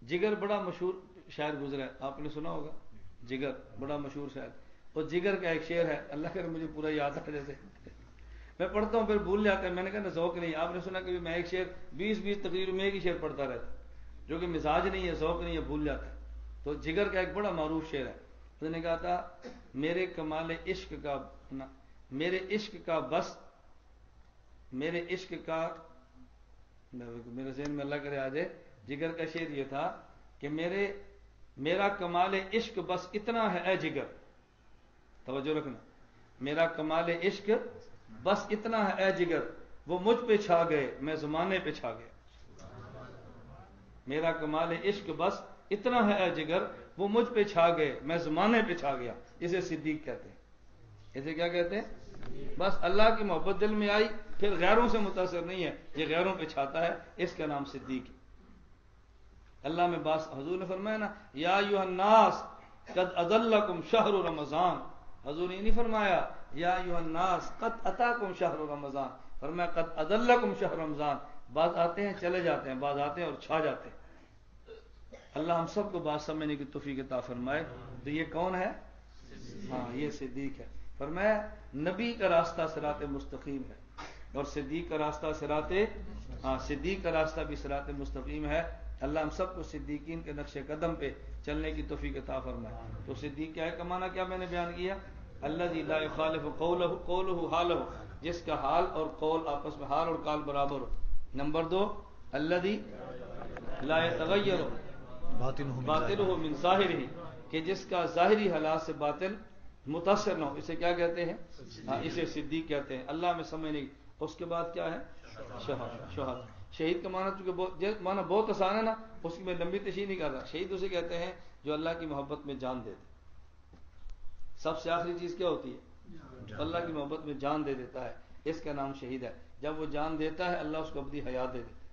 جگر بڑا مشہور شاعر گزرا ہے، آپ نے سنا ہوگا، جگر بڑا مشہور شاعر. اور جگر کا ایک شعر ہے، اللہ کرے مجھے پورا یاد ہے، جیسے میں پڑھتا ہوں پھر بھول جاتا ہے. میں نے کہا نا ذوق نہیں. آپ نے سنا کہ میں ایک شعر 20 تقریر میں ایک ہی شعر پڑھتا رہتا، جو کہ مزاج نہیں ہے، ذوق نہیں ہے، بھول جاتا ہے. تو جگر کا ایک بڑا معروف شعر ہے، اس نے کہا تھا میرے کمال عشق کا، میرے عشق کا بس، میرے عشق کا، میرے ذہن میں اللہ کرے آ جائے. جگر کا شعر یہ تھا کہ میرا کمال عشق بس اتنا ہے اے جگر، توجہ رکھنا، میرا کمال عشق بس اتنا ہے اے جگر، وہ مجھ پہ چھا گئے میں زمانے پہ چھا گیا. میرا کمال عشق بس اتنا ہے اے جگر، وہ مجھ پہ چھا گئے میں زمانے پہ چھا گیا. اسے صدیق کہتے ہیں. اسے کیا کہتے ہیں؟ بس اللہ کی محبت دل میں آئی، پھر غیروں سے متاثر نہیں ہے، یہ غیروں پہ چھاتا ہے، اس کا نام صدیق ہے. اللہ میں باس حضور نے فرمایا نا، یا ایھا الناس قد اضلکم شہر رمضان. حضور نے نہیں فرمایا یا ایھا الناس قد اتاکم شہر رمضان، فرمایا قد اضلکم شہر رمضان. بعض آتے ہیں چلے جاتے ہیں، بعض آتے ہیں اور چھا جاتے ہیں. اللہ ہم سب کو بات سمجھنے کی توفیق عطا فرمائے. تو یہ کون ہے؟ ہاں یہ صدیق ہے. فرمایا نبی کا راستہ صراط مستقیم ہے، اور صدیق کا راستہ صدیق کا راستہ بھی صراط مستقیم ہے. اللہ ہم سب کو صدیقین کے نقش قدم پہ چلنے کی توفیق عطا فرمائے. تو صدیق کیا ہے کا معنی کیا میں نے بیان کیا؟ الذی لا یخالف قولہ حالہ، جس کا حال اور قول آپس میں، حال اور قال برابر ہو. نمبر 2 الذی لا یتغیر باطنہ من ظاہرہ، کہ جس کا ظاہری حالات سے باطن متاثر نہ ہو. اسے کیا کہتے ہیں؟ اسے صدیق کہتے ہیں. اللہ میں سمجھ نہیں. اس کے بعد کیا ہے؟ شہاد. شہید کا معنی چونکہ معنی بہت آسان ہے نا، اس کی میں لمبی تشریح نہیں کر رہا. شہید اسے کہتے ہیں جو اللہ کی محبت میں جان دے دے. سب سے آخری چیز کیا ہوتی ہے؟ اللہ کی محبت میں جان دے دیتا ہے، اس کا نام شہید ہے. جب وہ جان دیتا ہے اللہ اس کو ابدی حیات دے دیتا ہے.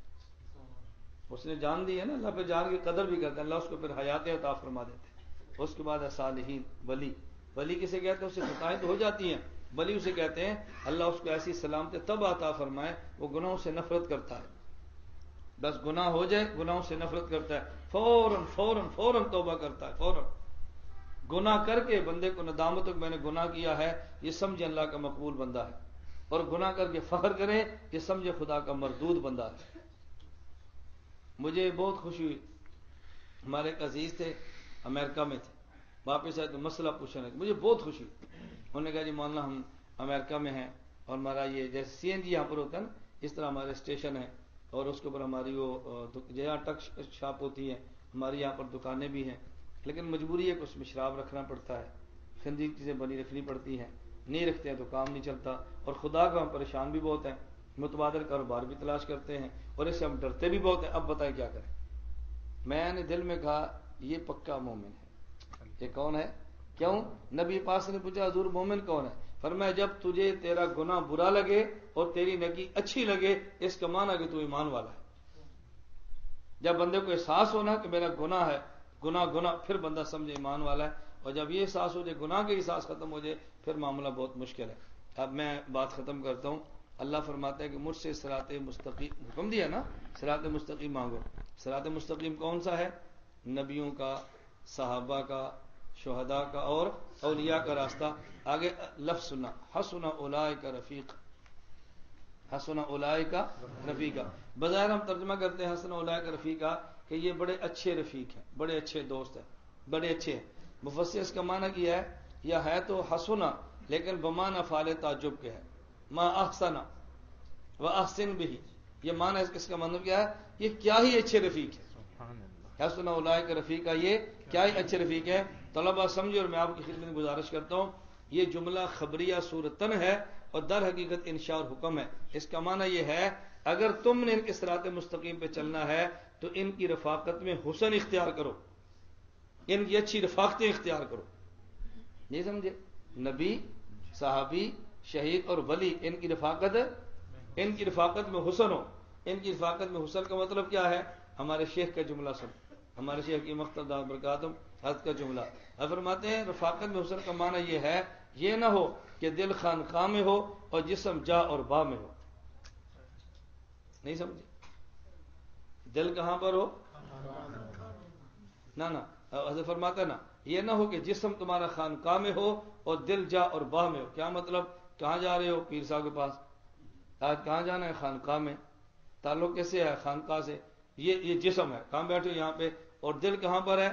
اس نے جان دی ہے نا، اللہ پہ جان کی قدر بھی کرتا ہے، اللہ اس کو پھر حیات عطا فرما دیتے ہیں. اس کے بعد ہے صالحین. ولی کسے کہتے ہیں؟ اس سے خطائیں تو ہو جاتی ہیں، ولی اسے کہتے ہیں اللہ اس کو ایسی سلامت تب عطا فرمائے وہ گناہوں سے نفرت کرتا ہے. بس گناہ ہو جائے گناہوں سے نفرت کرتا ہے، فوراً توبہ کرتا ہے. فوراً گناہ کر کے بندے کو ندامت کہ میں نے گناہ کیا ہے، یہ سمجھے اللہ کا مقبول بندہ ہے. اور گناہ کر کے فخر کرے، یہ سمجھے خدا کا مردود بندہ ہے. مجھے بہت خوشی ہوئی، ہمارے ایک عزیز تھے امریکہ میں تھے، واپس آئے تو مسئلہ پوچھنے مجھے بہت خوشی ہوئی. انہوں نے کہا جی مولانا ہم امریکہ میں ہیں، اور ہمارا یہ جیسے سی این جی یہاں پر ہوتا ہے نا، اس طرح ہمارے اسٹیشن ہے، اور اس کے اوپر ہماری وہ جہاں ٹک شاپ ہوتی ہے، ہماری یہاں پر دکانیں بھی ہیں. لیکن مجبوری ہے کہ اس میں شراب رکھنا پڑتا ہے، خنزیر چیزیں بنی رکھنی پڑتی ہیں، نہیں رکھتے ہیں تو کام نہیں چلتا. اور خدا کو ہم پریشان بھی بہت ہیں، متبادل کاروبار بھی تلاش کرتے ہیں، اور اس سے ہم ڈرتے بھی بہت ہیں. اب بتائیں کیا کریں؟ میں نے دل میں کہا یہ پکا مومن ہے. یہ کون ہے؟ کیوں؟ نبی پاک نے پوچھا حضور مومن کون ہے؟ فرمایا جب تجھے تیرا گناہ برا لگے اور تیری نیکی اچھی لگے، اس کا معنی کہ تو ایمان والا ہے. جب بندے کو احساس ہونا کہ میرا گناہ ہے، گناہ پھر بندہ سمجھے ایمان والا ہے. اور جب یہ احساس ہو جائے، گناہ کے احساس ختم ہو جائے، پھر معاملہ بہت مشکل ہے. اب میں بات ختم کرتا ہوں. اللہ فرماتا ہے کہ مجھ سے صراط مستقیم حکم دیا نا، صراط مستقیم مانگو. صراط مستقیم کون سا ہے؟ نبیوں کا، صحابہ کا، شہداء کا اور اولیاء کا راستہ. آگے لفظ سنا، حسن اولئک رفیق. حسن اولئک رفیقا. بظاہر ہم ترجمہ کرتے ہیں حسن اولئک رفیقا کہ یہ بڑے اچھے رفیق ہیں، بڑے اچھے دوست ہیں، بڑے اچھے ہیں. مفسر اس کا معنی کیا ہے؟ یہ ہے تو حسنا لیکن بمعنی فعل تعجب کے ہے. ما احسن و احسن بھی، یہ معنی اس کا مطلب کیا ہے؟ یہ کیا ہی اچھے رفیق ہے. حسن اولئک رفیقا، یہ کیا ہی اچھے رفیق ہے. طلبہ سمجھے، اور میں آپ کی خدمت میں گزارش کرتا ہوں، یہ جملہ خبریہ صورتن ہے اور در حقیقت انشاء اور حکم ہے. اس کا معنی یہ ہے اگر تم نے ان کے صراط مستقیم پہ چلنا ہے تو ان کی رفاقت میں حسن اختیار کرو. ان کی اچھی رفاقتیں اختیار کرو. نہیں سمجھے؟ نبی، صحابی، شہید اور ولی، ان کی رفاقت میں حسن ہو. ان کی رفاقت میں حسن کا مطلب کیا ہے؟ ہمارے شیخ کا جملہ سن، ہمارے شیخ کی مقتدہ برکاتم حضرت کا جملہ فرماتے ہیں رفاقت میں حسن کا معنی یہ ہے، یہ نہ ہو کہ دل خانقاہ میں ہو اور جسم جا اور با میں ہو. نہیں سمجھے؟ دل کہاں پر ہو؟ نہ حضرت فرماتا نا یہ نہ ہو کہ جسم تمہارا خانقاہ میں ہو اور دل جا اور با میں ہو. کیا مطلب؟ کہاں جا رہے ہو؟ پیر صاحب کے پاس. آج کہاں جانا ہے؟ خانقاہ میں. تعلق کیسے ہے؟ خانقاہ سے. یہ جسم ہے، کہاں بیٹھے یہاں پہ. اور دل کہاں پر ہے؟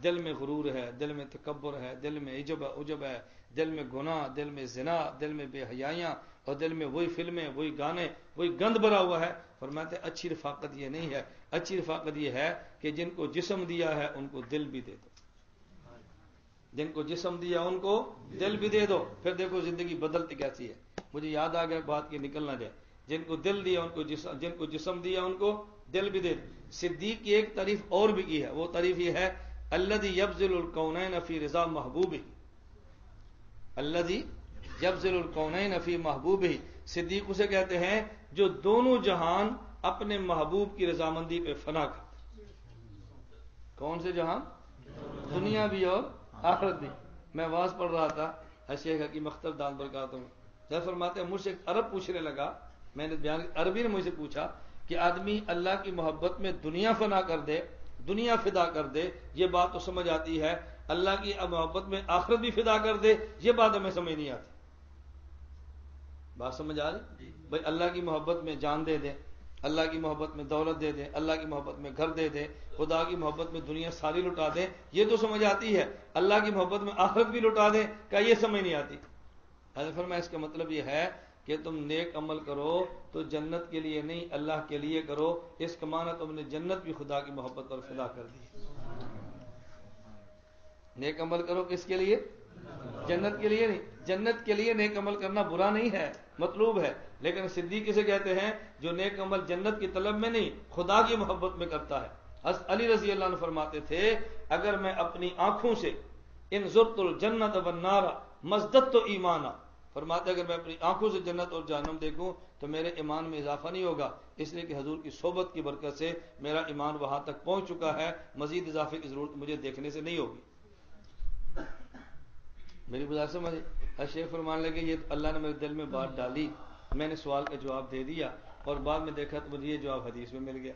دل میں غرور ہے، دل میں تکبر ہے، دل میں عجب ہے، دل میں گناہ، دل میں زنا، دل میں بے حیائیاں، اور دل میں وہی فلمیں، وہی گانے، وہی گند بھرا ہوا ہے. فرماتے ہیں اچھی رفاقت یہ نہیں ہے. اچھی رفاقت یہ ہے کہ جن کو جسم دیا ہے ان کو دل بھی دے دو. جن کو جسم دیا ان کو دل بھی دے دو. پھر دیکھو زندگی بدلتی کیسی ہے. مجھے یاد آ گیا بات کی نکل نہ جائے. جن کو دل دیا ان کو جن کو جسم دیا ان کو دل بھی دے دو. صدیق کی ایک تعریف اور بھی کی ہے، وہ تعریف یہ ہے الذی یبذل الکونین فی رضا محبوبہ. الذی یبذل الکونین فی محبوبہ. صدیق اسے کہتے ہیں جو دونوں جہان اپنے محبوب کی رضامندی پہ فنا کرتے. کون سے جہان؟ دنیا بھی اور آخرت بھی. میں آواز پڑھ رہا تھا شیخ حکیم اختر دان برکاتہum جب فرماتے ہیں مجھ سے ایک عرب پوچھنے لگا، میں نے بیان عربی نے مجھ سے پوچھا کہ آدمی اللہ کی محبت میں دنیا فنا کر دے، دنیا فدا کر دے، یہ بات تو سمجھ آتی ہے. اللہ کی محبت میں آخرت بھی فدا کر دے، یہ بات ہمیں سمجھ نہیں آتی. بات سمجھ آ رہی؟ بھائی اللہ کی محبت میں جان دے دے، اللہ کی محبت میں دولت دے دے، اللہ کی محبت میں گھر دے دے، خدا کی محبت میں دنیا ساری لٹا دے، یہ تو سمجھ آتی ہے. اللہ کی محبت میں آخرت بھی لٹا دے، کیا یہ سمجھ نہیں آتی؟ حضرت فرمایا اس کا مطلب یہ ہے کہ تم نیک عمل کرو تو جنت کے لیے نہیں اللہ کے لیے کرو. اس کا معنی تم نے جنت بھی خدا کی محبت پر فدا کر دی. نیک عمل کرو کس کے لیے؟ جنت کے لیے نہیں. جنت کے لیے نیک عمل کرنا برا نہیں ہے، مطلوب ہے. لیکن صدیق کسے کہتے ہیں؟ جو نیک عمل جنت کی طلب میں نہیں خدا کی محبت میں کرتا ہے. حضرت علی رضی اللہ عنہ فرماتے تھے اگر میں اپنی آنکھوں سے ان زرت الجنت والنار مزددت ایمانا، فرماتے اگر میں اپنی آنکھوں سے جنت اور جہنم دیکھوں تو میرے ایمان میں اضافہ نہیں ہوگا، اس لیے کہ حضور کی صحبت کی برکت سے میرا ایمان وہاں تک پہنچ چکا ہے، مزید اضافے کی ضرورت مجھے دیکھنے سے نہیں ہوگی. میری گزارش سمجھے؟ شیخ فرمان لگے یہ اللہ نے میرے دل میں بات ڈالی، میں نے سوال کا جواب دے دیا اور بعد میں دیکھا تو مجھے یہ جواب حدیث میں مل گیا.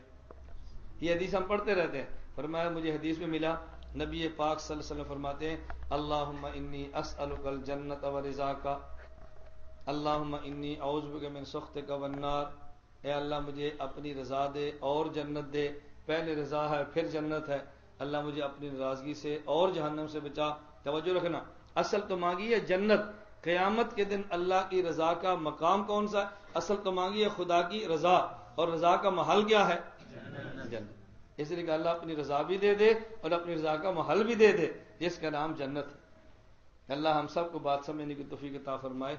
یہ حدیث ہم پڑھتے رہتے ہیں. فرمایا مجھے حدیث میں ملا، نبی پاک صلی اللہ علیہ وسلم فرماتے ہیں اللہم انی اسألک الجنت ورضاک، اللہم انی اعوذ بک من سخطک والنار. اے اللہ مجھے اپنی رضا دے اور جنت دے. پہلے رضا ہے پھر جنت ہے. اللہ مجھے اپنی ناراضگی سے اور جہنم سے بچا. توجہ رکھنا، اصل تو مانگی ہے جنت. قیامت کے دن اللہ کی رضا کا مقام کون سا ہے؟ اصل تو مانگی ہے خدا کی رضا، اور رضا کا محل کیا ہے؟ جنت. اس لیے کہ اللہ اپنی رضا بھی دے دے اور اپنی رضا کا محل بھی دے دے جس کا نام جنت ہے. اللہ ہم سب کو بات سمجھنے کی توفیق عطا فرمائے.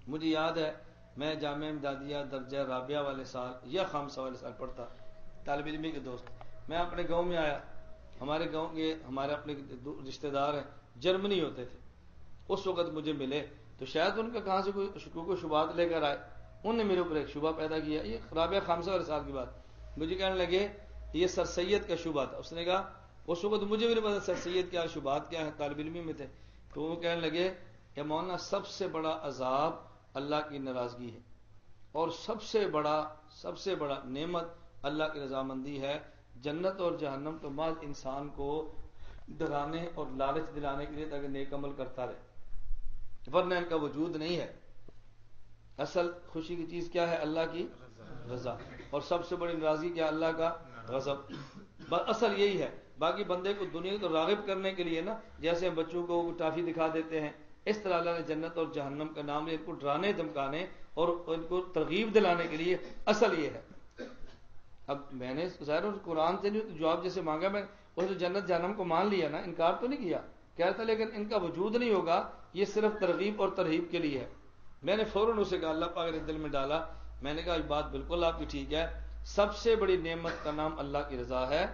مجھے یاد ہے میں جامعہ امدادیہ درجہ رابعہ والے سال یا خامسہ والے سال پڑھتا، طالب علمی کے دوست. میں اپنے گاؤں میں آیا. ہمارے گاؤں کے ہمارے اپنے رشتہ دار ہیں جرمنی ہوتے تھے. اس وقت مجھے ملے تو شاید ان کا کہاں سے کوئی شکوک و شبہات لے کر آئے. انہوں نے میرے اوپر ایک شبہ پیدا کیا. یہ رابعہ خامسہ والے سال کی بات. مجھے کہنے لگے یہ سر سید کا شبہ تھا. اس نے کہا اس وقت مجھے بھی نہیں پتا سر سید کیا شبہات کیا ہیں، طالب علمی میں تھے. تو وہ کہنے لگے کہ مولانا سب سے بڑا عذاب اللہ کی ناراضگی ہے اور سب سے بڑا نعمت اللہ کی رضامندی ہے. جنت اور جہنم تو محض انسان کو ڈرانے اور لالچ دلانے کے لیے تاکہ نیک عمل کرتا رہے، ورنہ ان کا وجود نہیں ہے. اصل خوشی کی چیز کیا ہے؟ اللہ کی رضا. اور سب سے بڑی ناراضگی کیا؟ اللہ کا غضب. بس اصل یہی ہے. باقی بندے کو دنیا کو راغب کرنے کے لیے نا، جیسے ہم بچوں کو ٹافی دکھا دیتے ہیں، اس طرح اللہ نے جنت اور جہنم کا نام لیا ان کو ڈرانے دھمکانے اور ان کو ترغیب دلانے کے لیے. اصل یہ ہے. اب میں نے ظاہر قرآن سے نہیں جواب جیسے مانگا، میں اس جنت جہنم کو مان لیا نا، انکار تو نہیں کیا، کہہ رہا تھا لیکن ان کا وجود نہیں ہوگا، یہ صرف ترغیب اور ترہیب کے لیے ہے. میں نے فوراً اسے کہا، اللہ پاک نے دل میں ڈالا. میں نے کہا یہ بات بالکل آپ کی ٹھیک ہے. سب سے بڑی نعمت کا نام اللہ کی رضا ہے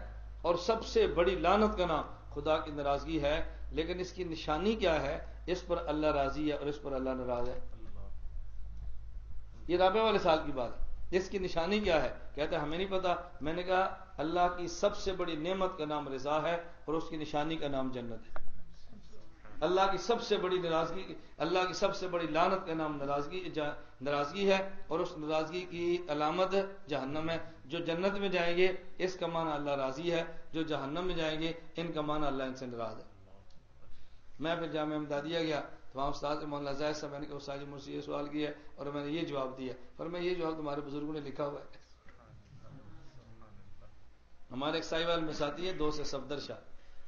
اور سب سے بڑی لعنت کا نام خدا کی ناراضگی ہے، لیکن اس کی نشانی کیا ہے؟ اس پر اللہ راضی ہے اور اس پر اللہ ناراض ہے۔ یہ رابعہ والے سال کی بات ہے، اس کی نشانی کیا ہے؟ کہتے ہیں ہمیں نہیں پتا۔ میں نے کہا اللہ کی سب سے بڑی نعمت کا نام رضا ہے اور اس کی نشانی کا نام جنت ہے۔ اللہ کی سب سے بڑی ناراضگی، اللہ کی سب سے بڑی لعنت کا نام ناراضگی ہے اور اس ناراضگی کی علامت جہنم ہے۔ جو جنت میں جائیں گے اس کا معنی اللہ راضی ہے، جو جہنم میں جائیں گے ان کا معنی اللہ ان سے ناراض ہے۔ میں پھر جامعہ امدادیہ گیا تو وہاں استاد مولانا زاہد صاحب، میں نے کہا استاد جی مجھ سے یہ سوال کیا ہے اور میں نے یہ جواب دیا، پر میں یہ جواب تمہارے بزرگوں نے لکھا ہوا ہے۔ ہمارے ایک سائی والے میں ساتھی ہے 2 سے صفدر شاہ،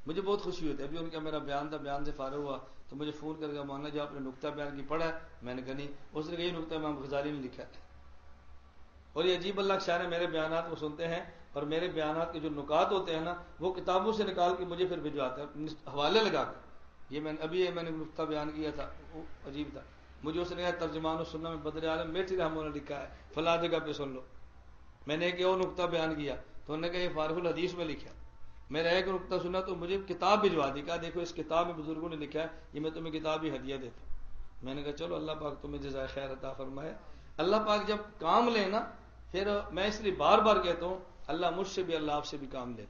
مجھے بہت خوشی ہوتی ہے۔ ابھی ان کا میرا بیان تھا، بیان سے فارغ ہوا تو مجھے فون کر کے مولانا جو آپ نے نقطہ بیان کی پڑھا ہے؟ میں نے کہا نہیں۔ اس نے کہا یہ نقطہ امام غزالی نے لکھا ہے۔ اور یہ عجیب اللہ شاہ نے میرے بیانات کو سنتے ہیں اور میرے بیانات کے جو نکات ہوتے ہیں نا وہ کتابوں سے نکال کے مجھے پھر بھجواتے ہیں حوالے لگا کے۔ یہ میں نے نقطہ بیان کیا تھا، وہ عجیب تھا۔ مجھے اس نے کہا ترجمان السنہ میں بدر عالم میٹھی رحمہ نے لکھا ہے، فلاں جگہ پہ سن لو۔ میں نے ایک اور نقطہ بیان کیا تو انہوں نے کہا یہ فارغ الحدیث میں لکھا ہے۔ میرا ایک نقطہ سنا تو مجھے کتاب بھجوا دی، کہا دیکھو اس کتاب میں بزرگوں نے لکھا ہے، یہ میں تمہیں کتاب ہی ہدیہ دیتا ہوں۔ میں نے کہا چلو اللہ پاک تمہیں جزائے خیر عطا فرمائے۔ اللہ پاک جب کام لے نا، پھر میں اس لیے بار بار کہتا ہوں اللہ مجھ سے بھی، اللہ آپ سے بھی کام لے،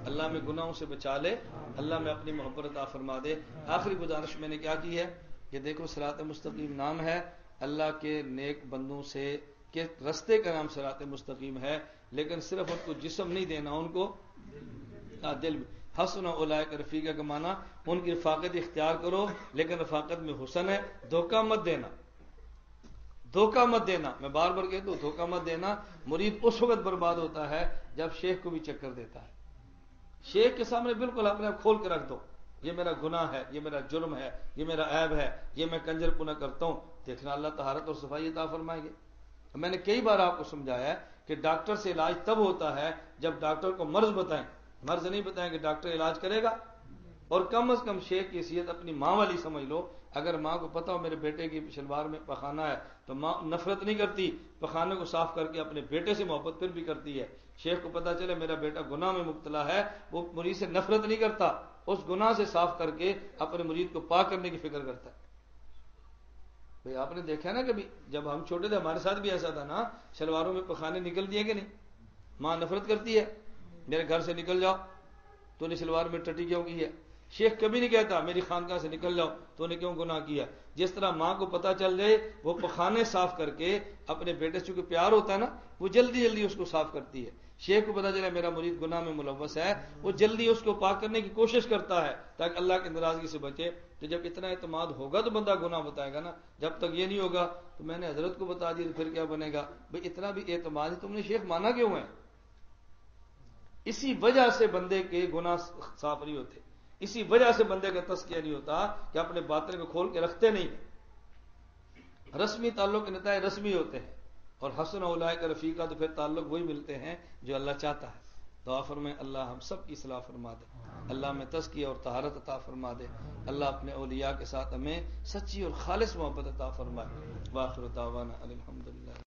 اللہ میں گناہوں سے بچا لے، اللہ میں اپنی محبت عطا فرما دے۔ آخری گزارش میں نے کیا کی ہے کہ دیکھو صراط مستقیم نام ہے اللہ کے نیک بندوں سے کہ رستے کا نام صراط مستقیم ہے، لیکن صرف ان کو جسم نہیں دینا، ان کو دل بھی۔ حسن اولئک رفیقہ کا معنی ان کی رفاقت اختیار کرو، لیکن رفاقت میں حسن ہے، دھوکہ مت دینا، دھوکہ مت دینا۔ میں بار بار کہتا ہوں دھوکہ مت دینا۔ مرید اس وقت برباد ہوتا ہے جب شیخ کو بھی چکر دیتا ہے۔ شیخ کے سامنے بالکل اپنے آپ کھول کے رکھ دو، یہ میرا گناہ ہے، یہ میرا جرم ہے، یہ میرا عیب ہے، یہ میں کنجر پنا کرتا ہوں، دیکھنا اللہ طہارت اور صفائی عطا فرمائیں گے۔ میں نے کئی بار آپ کو سمجھایا ہے کہ ڈاکٹر سے علاج تب ہوتا ہے جب ڈاکٹر کو مرض بتائیں، مرض نہیں بتائیں کہ ڈاکٹر علاج کرے گا۔ اور کم از کم شیخ کی حیثیت اپنی ماں والی سمجھ لو۔ اگر ماں کو پتا ہو میرے بیٹے کی شلوار میں پخانہ ہے تو ماں نفرت نہیں کرتی، پخانے کو صاف کر کے اپنے بیٹے سے محبت پھر بھی کرتی ہے۔ شیخ کو پتا چلے میرا بیٹا گناہ میں مبتلا ہے، وہ مرید سے نفرت نہیں کرتا، اس گناہ سے صاف کر کے اپنے مرید کو پاک کرنے کی فکر کرتا ہے۔ بھئی آپ نے دیکھا نا کبھی جب ہم چھوٹے تھے ہمارے ساتھ بھی ایسا تھا نا، شلواروں میں پخانے نکل دیے کہ نہیں؟ ماں نفرت کرتی ہے، میرے گھر سے نکل جاؤ، تو نے شلوار میں ٹٹی کیوں کی ہے؟ شیخ کبھی نہیں کہتا میری خانقاہ سے نکل جاؤ تو نے کیوں گناہ کیا۔ جس طرح ماں کو پتا چل جائے وہ پخانے صاف کر کے اپنے بیٹے سے، چونکہ پیار ہوتا ہے نا، وہ جلدی جلدی اس کو صاف کرتی ہے۔ شیخ کو پتا چلا میرا مرید گناہ میں ملوث ہے، وہ جلدی اس کو پاک کرنے کی کوشش کرتا ہے تاکہ اللہ کی ناراضگی سے بچے۔ تو جب اتنا اعتماد ہوگا تو بندہ گناہ بتائے گا نا، جب تک یہ نہیں ہوگا تو میں نے حضرت کو بتا دیا تو پھر کیا بنے گا؟ بھئی اتنا بھی اعتماد ہے، تم نے شیخ مانا کیوں ہے؟ اسی وجہ سے بندے کے گناہ صاف نہیں ہوتے، اسی وجہ سے بندے کا تزکیہ نہیں ہوتا کہ اپنے باطن کو کھول کے رکھتے نہیں۔ رسمی تعلق کے نتائج رسمی ہوتے ہیں، اور حسن اولئک رفیقہ تو پھر تعلق وہی ملتے ہیں جو اللہ چاہتا ہے۔ دعا فرمائیں اللہ ہم سب کی اصلاح فرما دے، اللہ میں تزکیہ اور طہارت عطا فرما دے، اللہ اپنے اولیاء کے ساتھ ہمیں سچی اور خالص محبت عطا فرمائے۔ وآخر دعوانا الحمدللہ۔